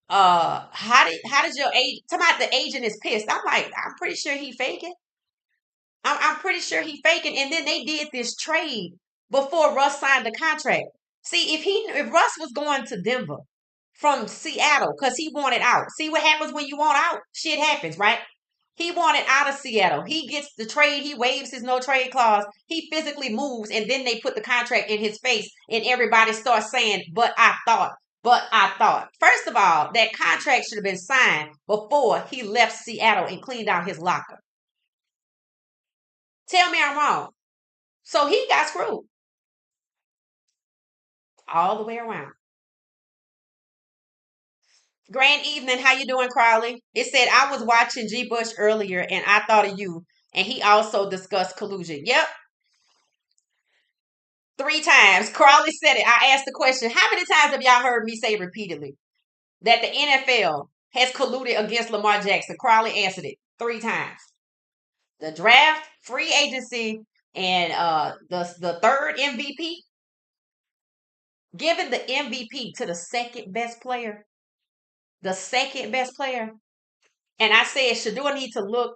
how did your agent? Talking about the agent is pissed. I'm like, I'm pretty sure he faking. I'm pretty sure he faking. And then they did this trade before Russ signed the contract. See, if Russ was going to Denver from Seattle because he wanted out. See what happens when you want out? Shit happens, right? He wanted out of Seattle. He gets the trade. He waives his no trade clause. He physically moves, and then they put the contract in his face, and everybody starts saying, "But I thought." But I thought. First of all, that contract should have been signed before he left Seattle and cleaned out his locker. Tell me I'm wrong. So he got screwed all the way around. Grand evening. How you doing, Crowley? It said I was watching G. Bush earlier and I thought of you. And he also discussed collusion. Yep, 3 times. Crowley said it. I asked the question, how many times have y'all heard me say repeatedly that the NFL has colluded against Lamar Jackson? Crowley answered it 3 times. The draft, free agency, and the third MVP. Giving the MVP to the second best player. The second best player. And I said Shador need to look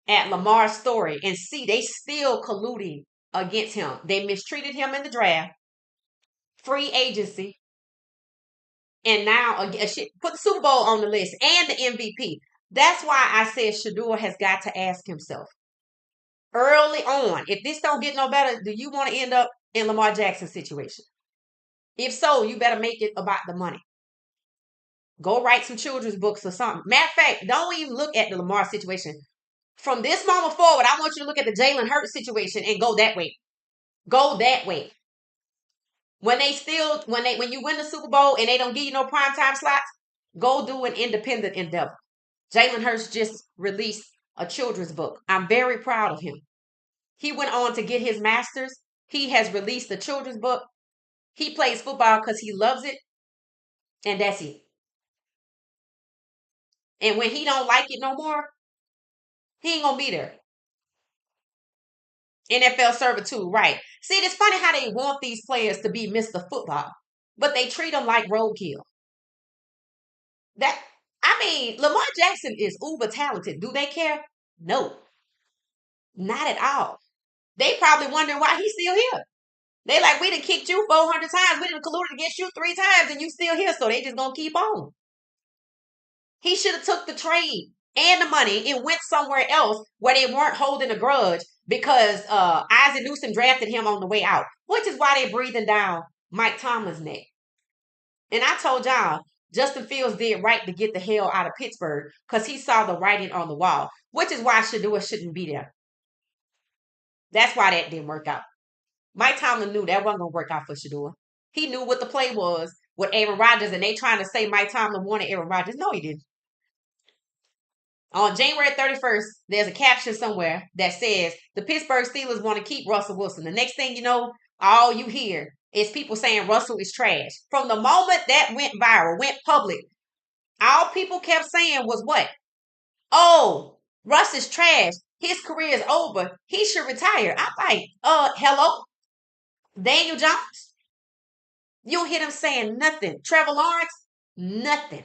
at Lamar's story and see they still colluding against him. They mistreated him in the draft, free agency, and now again, put the Super Bowl on the list and the MVP. That's why I said Shador has got to ask himself early on, if this don't get no better, do you want to end up in Lamar Jackson's situation? If so, you better make it about the money. Go write some children's books or something. Matter of fact, don't even look at the Lamar situation. From this moment forward, I want you to look at the Jalen Hurts situation and go that way. Go that way. When you win the Super Bowl and they don't give you no primetime slots, go do an independent endeavor. Jalen Hurts just released a children's book. I'm very proud of him. He went on to get his master's. He has released a children's book. He plays football because he loves it, and that's it. And when he don't like it no more, he ain't gonna be there. NFL servitude, right? See, it's funny how they want these players to be Mr. Football, but they treat them like roadkill. That I mean, Lamar Jackson is uber talented. Do they care? No, not at all. They probably wondering why he's still here. They like, we done kicked you 400 times. We done colluded against you 3 times, and you still here. So they just gonna keep on. He should have took the trade and the money and went somewhere else where they weren't holding a grudge because Isaac Newsom drafted him on the way out, which is why they breathing down Mike Tomlin's neck. And I told y'all, Justin Fields did right to get the hell out of Pittsburgh because he saw the writing on the wall, which is why Shador shouldn't be there. That's why that didn't work out. Mike Tomlin knew that wasn't going to work out for Shador. He knew what the play was with Aaron Rodgers, and they trying to say Mike Tomlin wanted Aaron Rodgers. No, he didn't. On January 31st, there's a caption somewhere that says the Pittsburgh Steelers want to keep Russell Wilson. The next thing you know, all you hear is people saying Russell is trash. From the moment that went viral, went public, all people kept saying was what? Oh, Russ is trash. His career is over. He should retire. I'm like, hello? Daniel Jones? You don't hear them saying nothing. Trevor Lawrence? Nothing.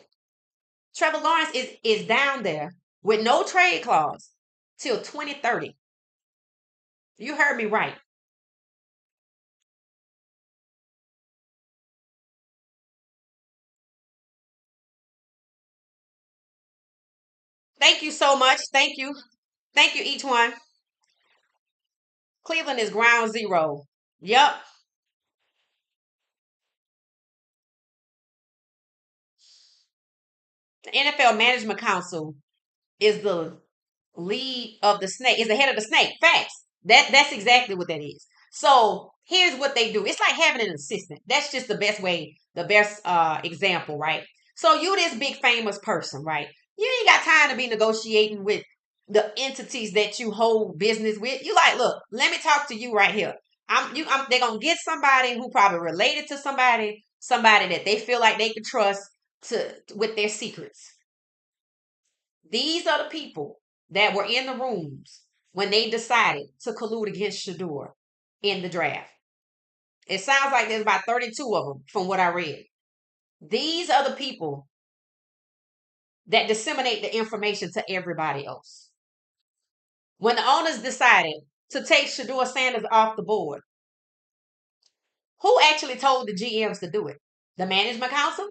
Trevor Lawrence is down there with no trade clause till 2030. You heard me right. Thank you so much. Thank you. Thank you, each one. Cleveland is ground zero. Yep. The NFL Management Council is the lead of the snake, is the head of the snake. Facts. That's exactly what that is. So here's what they do. It's like having an assistant. That's just the best way, the best example, right? So you this big famous person, right? You ain't got time to be negotiating with the entities that you hold business with. You like, look, let me talk to you right here. They're gonna get somebody who probably related to somebody that they feel like they can trust to with their secrets. These are the people that were in the rooms when they decided to collude against Shador in the draft. It sounds like there's about 32 of them from what I read. These are the people that disseminate the information to everybody else. When the owners decided to take Shador Sanders off the board, who actually told the GMs to do it? The management council?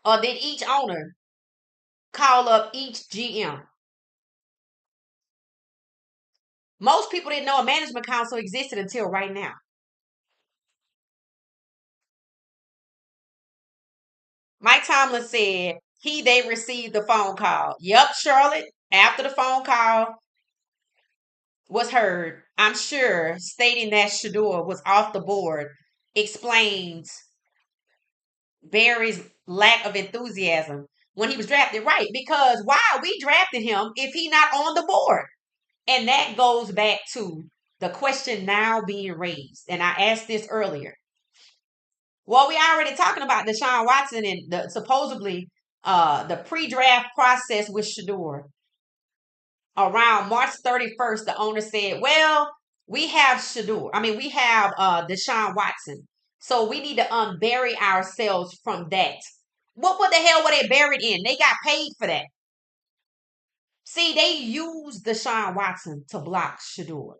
Or did each owner call up each GM? Most people didn't know a management council existed until right now. Mike Tomlin said they received the phone call. Yep, Charlotte. After the phone call was heard, I'm sure stating that Shador was off the board explains Barry's lack of enthusiasm when he was drafted. Right, because why are we drafting him if he's not on the board? And that goes back to the question now being raised. And I asked this earlier. Well, we already talking about Deshaun Watson and the supposedly the pre-draft process with Shador. Around March 31st, the owner said, well, we have Shador. I mean, we have Deshaun Watson. So we need to unbury ourselves from that. What the hell were they buried in? They got paid for that. See, they used Deshaun Watson to block Shador.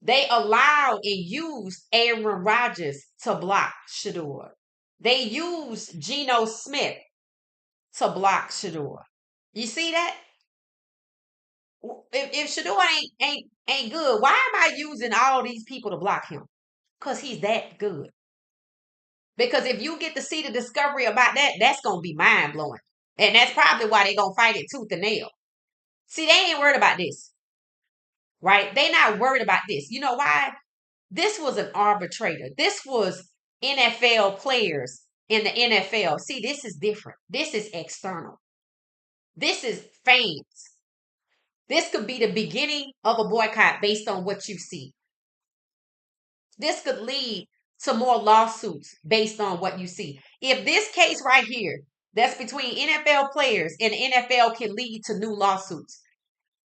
They allowed and used Aaron Rodgers to block Shador. They used Geno Smith to block Shador. You see that? If Shador ain't good, why am I using all these people to block him? Because he's that good. Because if you get to see the discovery about that, that's gonna be mind blowing. And that's probably why they're gonna fight it tooth and nail. See, they ain't worried about this. Right? They not worried about this. You know why? This was an arbitrator. This was NFL players in the NFL. See, this is different. This is external. This is fans. This could be the beginning of a boycott based on what you see. This could lead to more lawsuits based on what you see. If this case right here, that's between NFL players and the NFL can lead to new lawsuits.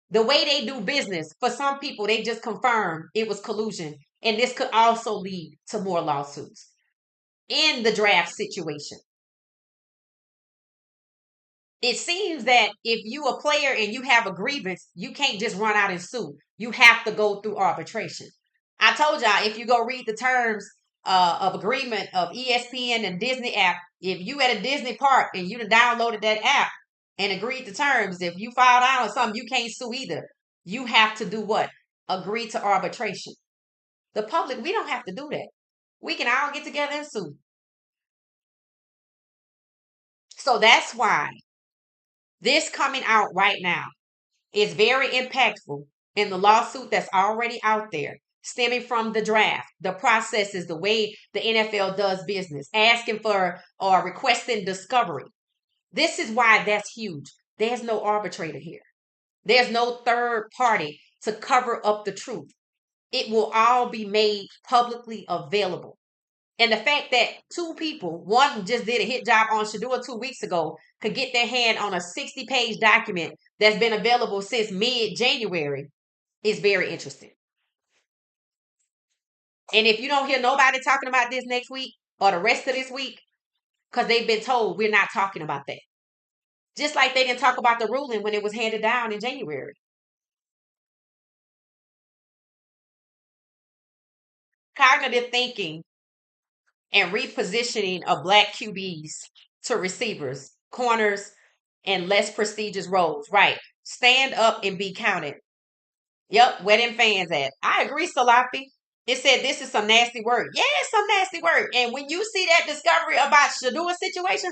The way they do business, for some people, they just confirm it was collusion. And this could also lead to more lawsuits in the draft situation. It seems that if you a player and you have a grievance, you can't just run out and sue. You have to go through arbitration. I told y'all, if you go read the terms of agreement of ESPN and Disney app, if you at a Disney park and you downloaded that app and agreed to terms, if you filed out or something, you can't sue either. You have to do what? Agree to arbitration. The public, we don't have to do that. We can all get together and sue. So that's why this coming out right now is very impactful in the lawsuit that's already out there, stemming from the draft, the processes, the way the NFL does business, asking for or requesting discovery. This is why that's huge. There's no arbitrator here. There's no third party to cover up the truth. It will all be made publicly available. And the fact that two people, one just did a hit job on Shador 2 weeks ago, could get their hand on a 60-page document that's been available since mid-January is very interesting. And if you don't hear nobody talking about this next week or the rest of this week, because they've been told we're not talking about that. Just like they didn't talk about the ruling when it was handed down in January. Cognitive thinking and repositioning of black QBs to receivers, corners, and less prestigious roles. Right. Stand up and be counted. Yep, where them fans at? I agree, Salafi. It said this is some nasty work. Yeah, it's some nasty work. And when you see that discovery about Shador's situation,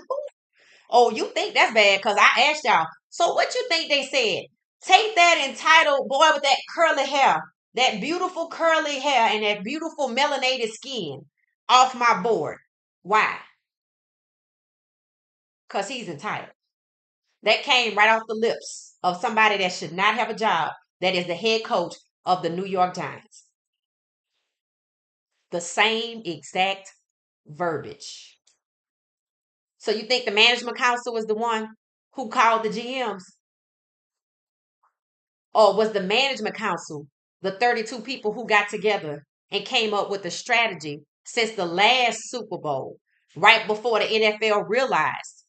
Oh, you think that's bad because I asked y'all. So what you think they said? Take that entitled boy with that curly hair, that beautiful curly hair and that beautiful melanated skin off my board. Why? Because he's entitled. That came right off the lips of somebody that should not have a job, that is the head coach of the New York Giants. The same exact verbiage. So you think the management council was the one who called the GMs? Or was the management council the 32 people who got together and came up with a strategy since the last Super Bowl, right before the NFL realized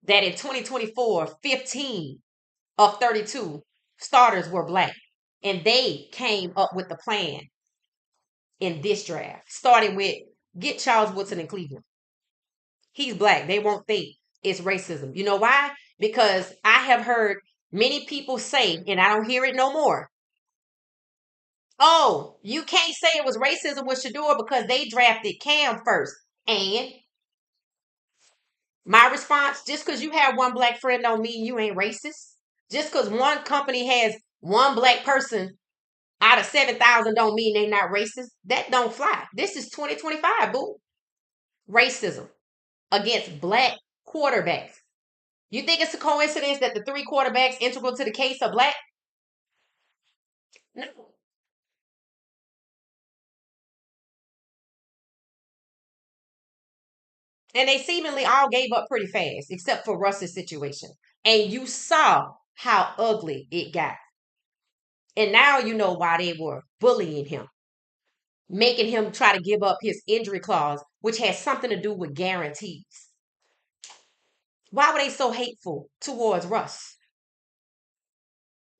that in 2024, 15 of 32 starters were black. And they came up with the plan in this draft, starting with get Charles Woodson in Cleveland. He's black. They won't think it's racism. You know why? Because I have heard many people say, and I don't hear it no more. Oh, you can't say it was racism with Shador because they drafted Cam first. And my response, just because you have one black friend don't mean you ain't racist. Just because one company has one black person out of 7,000 don't mean they not racist. That don't fly. This is 2025, boo. Racism against black quarterbacks. You think it's a coincidence that the three quarterbacks integral to the case are black? No. And they seemingly all gave up pretty fast, except for Russ's situation. And you saw how ugly it got. And now you know why they were bullying him, making him try to give up his injury clause, which has something to do with guarantees. Why were they so hateful towards Russ?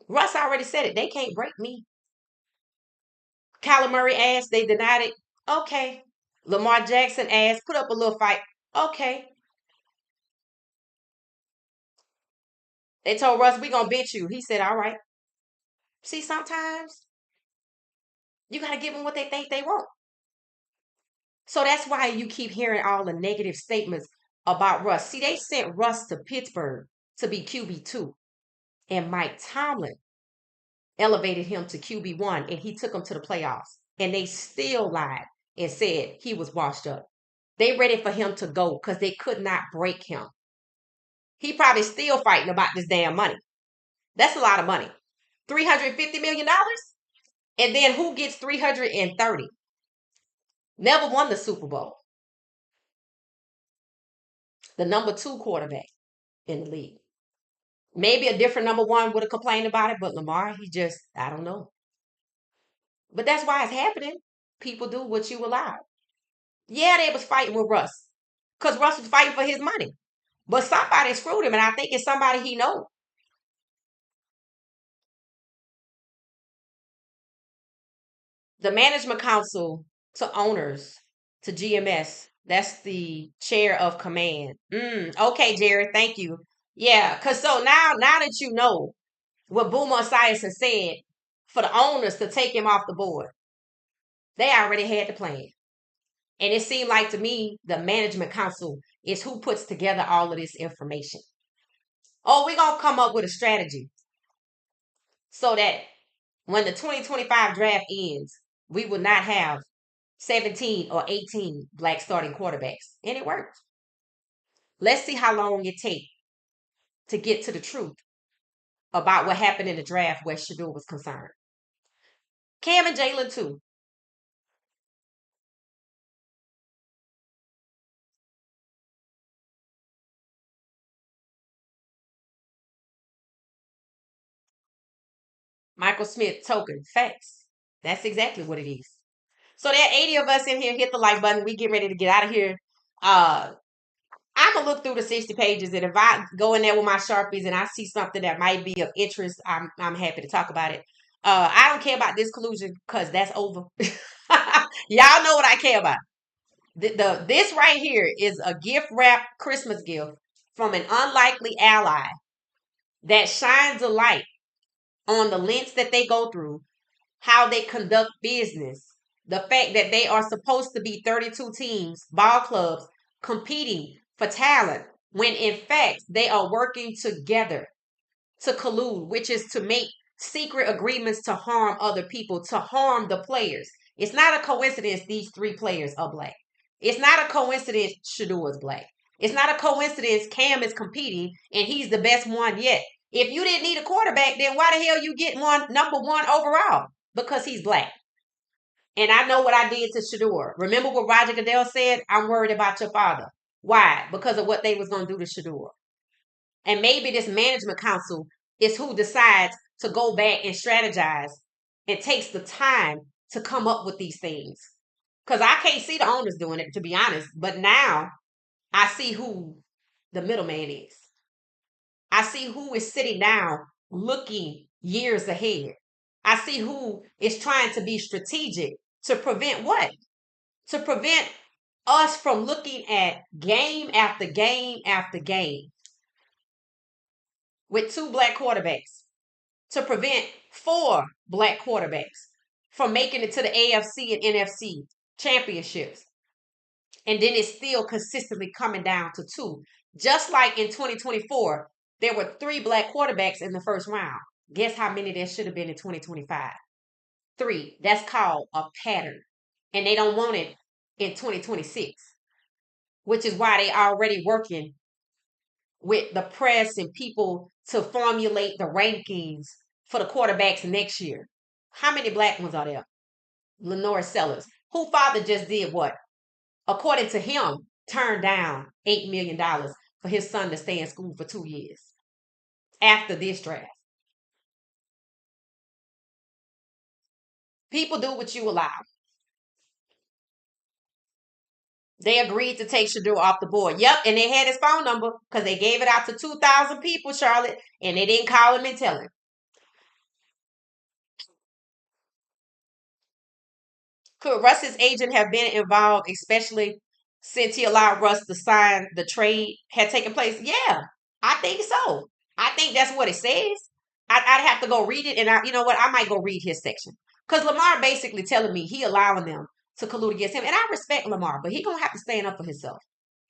Russ already said it. They can't break me. Kyler Murray asked, they denied it. Okay. Lamar Jackson asked, put up a little fight. Okay. They told Russ, we gonna bench you. He said, all right. See, sometimes you gotta give them what they think they want. So that's why you keep hearing all the negative statements about Russ. See, they sent Russ to Pittsburgh to be QB2, and Mike Tomlin elevated him to QB1, and he took him to the playoffs. And they still lied and said he was washed up. They ready for him to go because they could not break him. He probably still fighting about this damn money. That's a lot of money. $350 million? And then who gets 330? Never won the Super Bowl. The number 2 quarterback in the league. Maybe a different number 1 would have complained about it, but Lamar, he just, I don't know. But that's why it's happening. People do what you allow. Yeah, they was fighting with Russ. Because Russ was fighting for his money. But somebody screwed him, and I think it's somebody he knows. The management council to owners, to GMS, that's the chair of command. Okay, Jerry, thank you. Yeah, because so now that you know what Boomer Esiason said for the owners to take him off the board, they already had the plan. And it seemed like to me, the management council is who puts together all of this information. Oh, we're going to come up with a strategy so that when the 2025 draft ends, we will not have 17 or 18 black starting quarterbacks. And it worked. Let's see how long it takes to get to the truth about what happened in the draft where Shador was concerned. Cam and Jalen too. Michael Smith token. Facts. That's exactly what it is. So there are 80 of us in here. Hit the like button. We get ready to get out of here. I'm gonna look through the 60 pages, and if I go in there with my Sharpies and I see something that might be of interest, I'm happy to talk about it. I don't care about this collusion because that's over. Y'all know what I care about. This right here is a gift wrap Christmas gift from an unlikely ally that shines a light on the lengths that they go through, how they conduct business, the fact that they are supposed to be 32 teams, ball clubs, competing for talent when in fact they are working together to collude, which is to make secret agreements to harm other people, to harm the players. It's not a coincidence these three players are black. It's not a coincidence Shador is black. It's not a coincidence Cam is competing and he's the best one yet. If you didn't need a quarterback, then why the hell you get one number one overall? Because he's black. And I know what I did to Shador. Remember what Roger Goodell said? I'm worried about your father. Why? Because of what they was going to do to Shador. And maybe this management council is who decides to go back and strategize and takes the time to come up with these things. Because I can't see the owners doing it, to be honest. But now I see who the middleman is. I see who is sitting down looking years ahead. I see who is trying to be strategic to prevent what? To prevent us from looking at game after game after game with two black quarterbacks, to prevent four black quarterbacks from making it to the AFC and NFC championships. And then it's still consistently coming down to two. Just like in 2024, there were three black quarterbacks in the first round. Guess how many there should have been in 2025? Three. That's called a pattern. And they don't want it in 2026, which is why they already working with the press and people to formulate the rankings for the quarterbacks next year. How many black ones are there? Lenore Sellers, who father just did what? According to him, turned down $8 million for his son to stay in school for 2 years after this draft. People do what you allow. They agreed to take Shador off the board. Yep, and they had his phone number because they gave it out to 2,000 people, Charlotte, and they didn't call him and tell him. Could Russ's agent have been involved, especially since he allowed Russ to sign the trade had taken place? Yeah, I think so. I think that's what it says. I'd have to go read it, and you know what? I might go read his section because Lamar basically telling me he allowing them to collude against him, and I respect Lamar, but he gonna have to stand up for himself.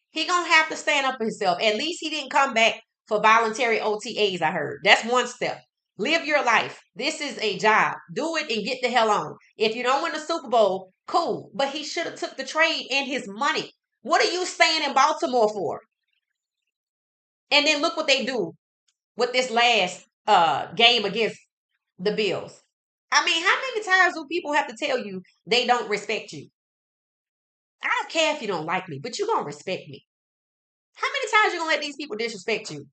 He gonna have to stand up for himself. At least he didn't come back for voluntary OTAs. I heard that's one step. Live your life. This is a job. Do it and get the hell on. If you don't win the Super Bowl, cool. But he should have took the trade and his money. What are you staying in Baltimore for? And then look what they do with this last game against the Bills. I mean, how many times do people have to tell you they don't respect you? I don't care if you don't like me, but you're gonna respect me. How many times you gonna let these people disrespect you?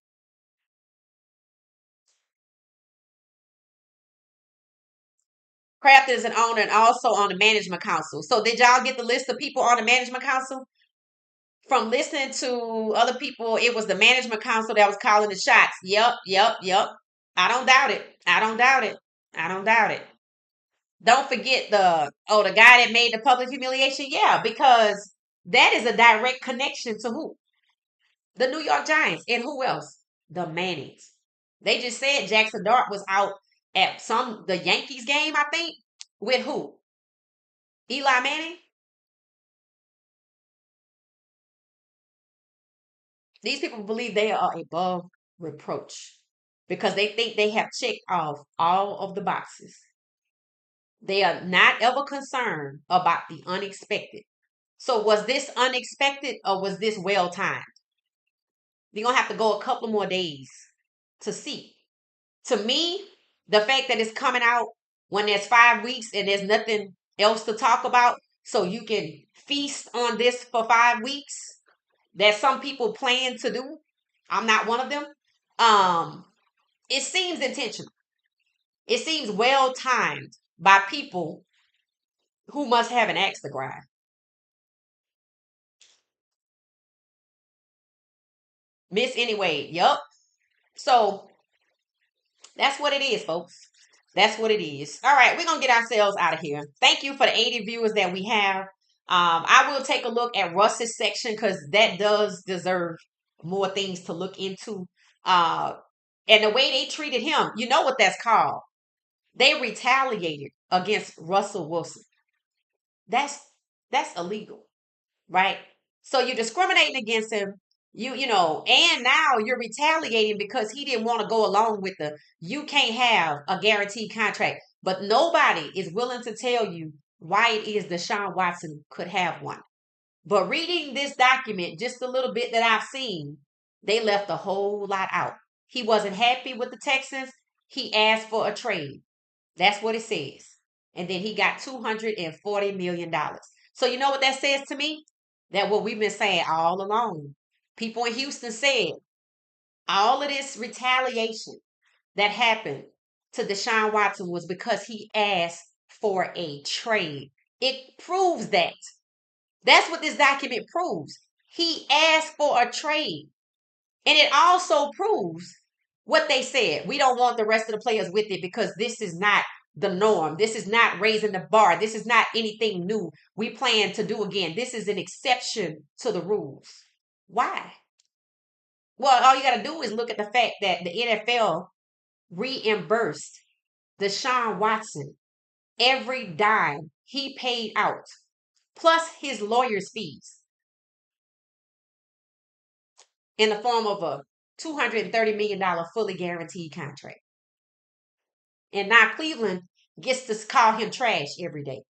Kraft is an owner and also on the management council. So did y'all get the list of people on the management council? From listening to other people, it was the management council that was calling the shots. Yep, yep, yep. I don't doubt it. I don't doubt it. I don't doubt it. Don't forget the guy that made the public humiliation. Yeah, because that is a direct connection to who? The New York Giants. And who else? The Mannings. They just said Jackson Dart was out at the Yankees game, I think. With who? Eli Manning? These people believe they are above reproach because they think they have checked off all of the boxes. They are not ever concerned about the unexpected. So was this unexpected or was this well timed? You're gonna have to go a couple more days to see. To me, the fact that it's coming out when there's 5 weeks and there's nothing else to talk about, so you can feast on this for 5 weeks, that some people plan to do. I'm not one of them. Um, it seems intentional. It seems well timed by people who must have an axe to grind. Miss anyway. Yup. So that's what it is, folks. That's what it is. All right, we're gonna get ourselves out of here. Thank you for the 80 viewers that we have. I will take a look at Russ's section because that does deserve more things to look into. And the way they treated him, you know what that's called? They retaliated against Russell Wilson. That's that's illegal, right? So you're discriminating against him. And now you're retaliating because he didn't want to go along with you can't have a guaranteed contract. But nobody is willing to tell you why it is Deshaun Watson could have one. But reading this document, just a little bit that I've seen, they left a whole lot out. He wasn't happy with the Texans. He asked for a trade. That's what it says. And then he got $240 million. So you know what that says to me? That what we've been saying all along. People in Houston said all of this retaliation that happened to Deshaun Watson was because he asked for a trade. It proves that. That's what this document proves. He asked for a trade. And it also proves what they said. We don't want the rest of the players with it because this is not the norm. This is not raising the bar. This is not anything new we plan to do again. This is an exception to the rules. Why? Well, all you got to do is look at the fact that the NFL reimbursed Deshaun Watson every dime he paid out, plus his lawyer's fees, in the form of a $230 million fully guaranteed contract. And now Cleveland gets to call him trash every day.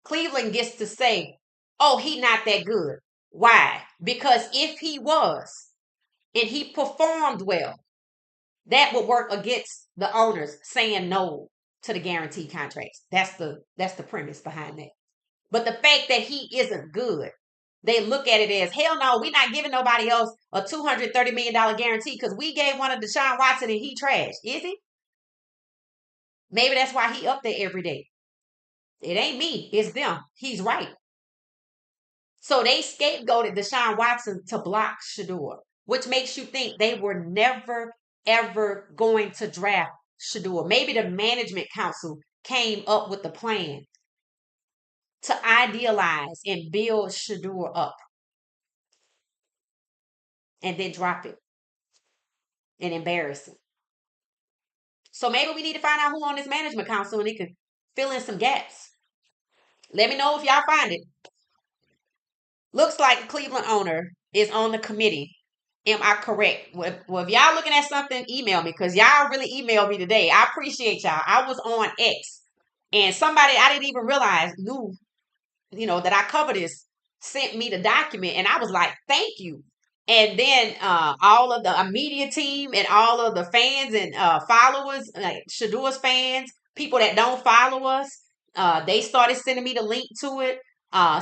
Cleveland gets to say, oh, he not that good. Why? Because if he was, and he performed well, that would work against the owners saying no to the guaranteed contracts. That's the premise behind that. But the fact that he isn't good, they look at it as, hell no, we're not giving nobody else a $230 million guarantee because we gave one to Deshaun Watson and he trash. Is he? Maybe that's why he up there every day. It ain't me. It's them. He's right. So they scapegoated Deshaun Watson to block Shedeur, which makes you think they were never, ever going to draft Shedeur. Maybe the management council came up with the plan to idealize and build Shedeur up and then drop it and embarrass him. So maybe we need to find out who on this management council and it can fill in some gaps. Let me know if y'all find it. Looks like a Cleveland owner is on the committee. Am I correct? Well, if y'all looking at something, email me because y'all really emailed me today. I appreciate y'all. I was on X and somebody I didn't even realize knew, that I covered this, sent me the document and I was like, thank you. And then all of the media team and all of the fans and followers, like Shedeur's fans, people that don't follow us, they started sending me the link to it,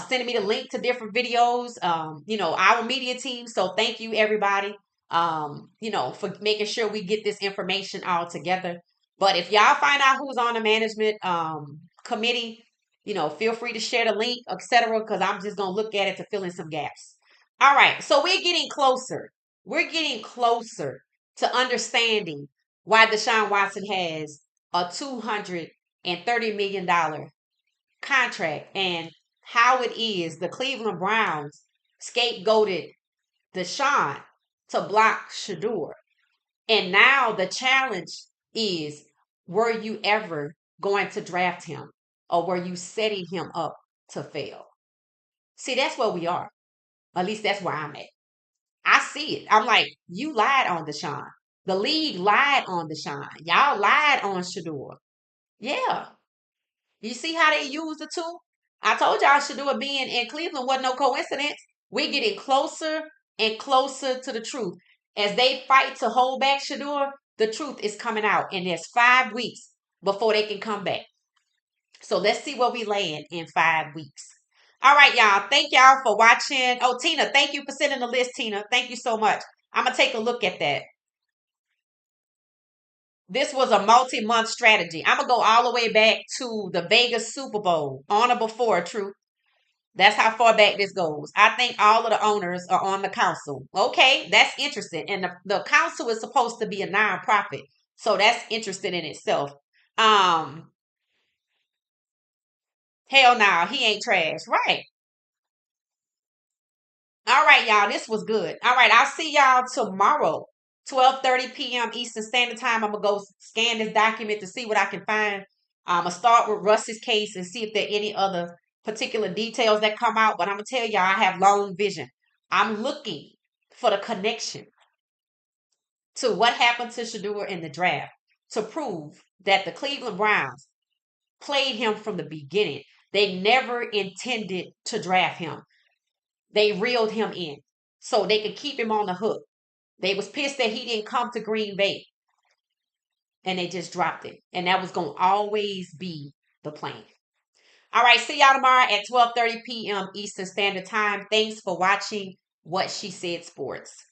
sending me the link to different videos, our media team. So thank you, everybody, for making sure we get this information all together. But if y'all find out who's on the management committee, feel free to share the link, etc., because I'm just going to look at it to fill in some gaps. All right, so we're getting closer. We're getting closer to understanding why Deshaun Watson has a $230 million contract and how it is the Cleveland Browns scapegoated Deshaun to block Shedeur. And now the challenge is, were you ever going to draft him or were you setting him up to fail? See, that's where we are. At least that's where I'm at. I see it. I'm like, you lied on Deshaun. The league lied on Deshaun. Y'all lied on Shedeur. Yeah. You see how they use the two? I told y'all Shedeur being in Cleveland wasn't no coincidence. We're getting closer and closer to the truth. As they fight to hold back Shedeur, the truth is coming out. And there's 5 weeks before they can come back. So let's see where we land in 5 weeks. All right, y'all. Thank y'all for watching. Oh, Tina, thank you for sending the list, Tina. Thank you so much. I'm going to take a look at that. This was a multi-month strategy. I'm going to go all the way back to the Vegas Super Bowl, on or before, Truth. That's how far back this goes. I think all of the owners are on the council. Okay, that's interesting. And the council is supposed to be a nonprofit. So that's interesting in itself. Hell no, he ain't trash. Right. All right, y'all. This was good. All right, I'll see y'all tomorrow, 12:30 p.m. Eastern Standard Time. I'm gonna go scan this document to see what I can find. I'm gonna start with Russ's case and see if there are any other particular details that come out. But I'm gonna tell y'all, I have long vision. I'm looking for the connection to what happened to Shador in the draft to prove that the Cleveland Browns played him from the beginning. They never intended to draft him. They reeled him in so they could keep him on the hook. They was pissed that he didn't come to Green Bay, and they just dropped it. And that was going to always be the plan. All right, see y'all tomorrow at 12:30 p.m. Eastern Standard Time. Thanks for watching What She Said Sports.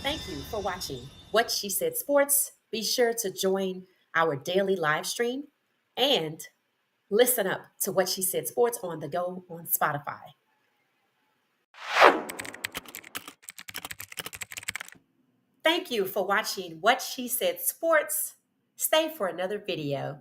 Thank you for watching What She Said Sports. Be sure to join our daily live stream and listen up to What She Said Sports on the go on Spotify. Thank you for watching What She Said Sports. Stay for another video.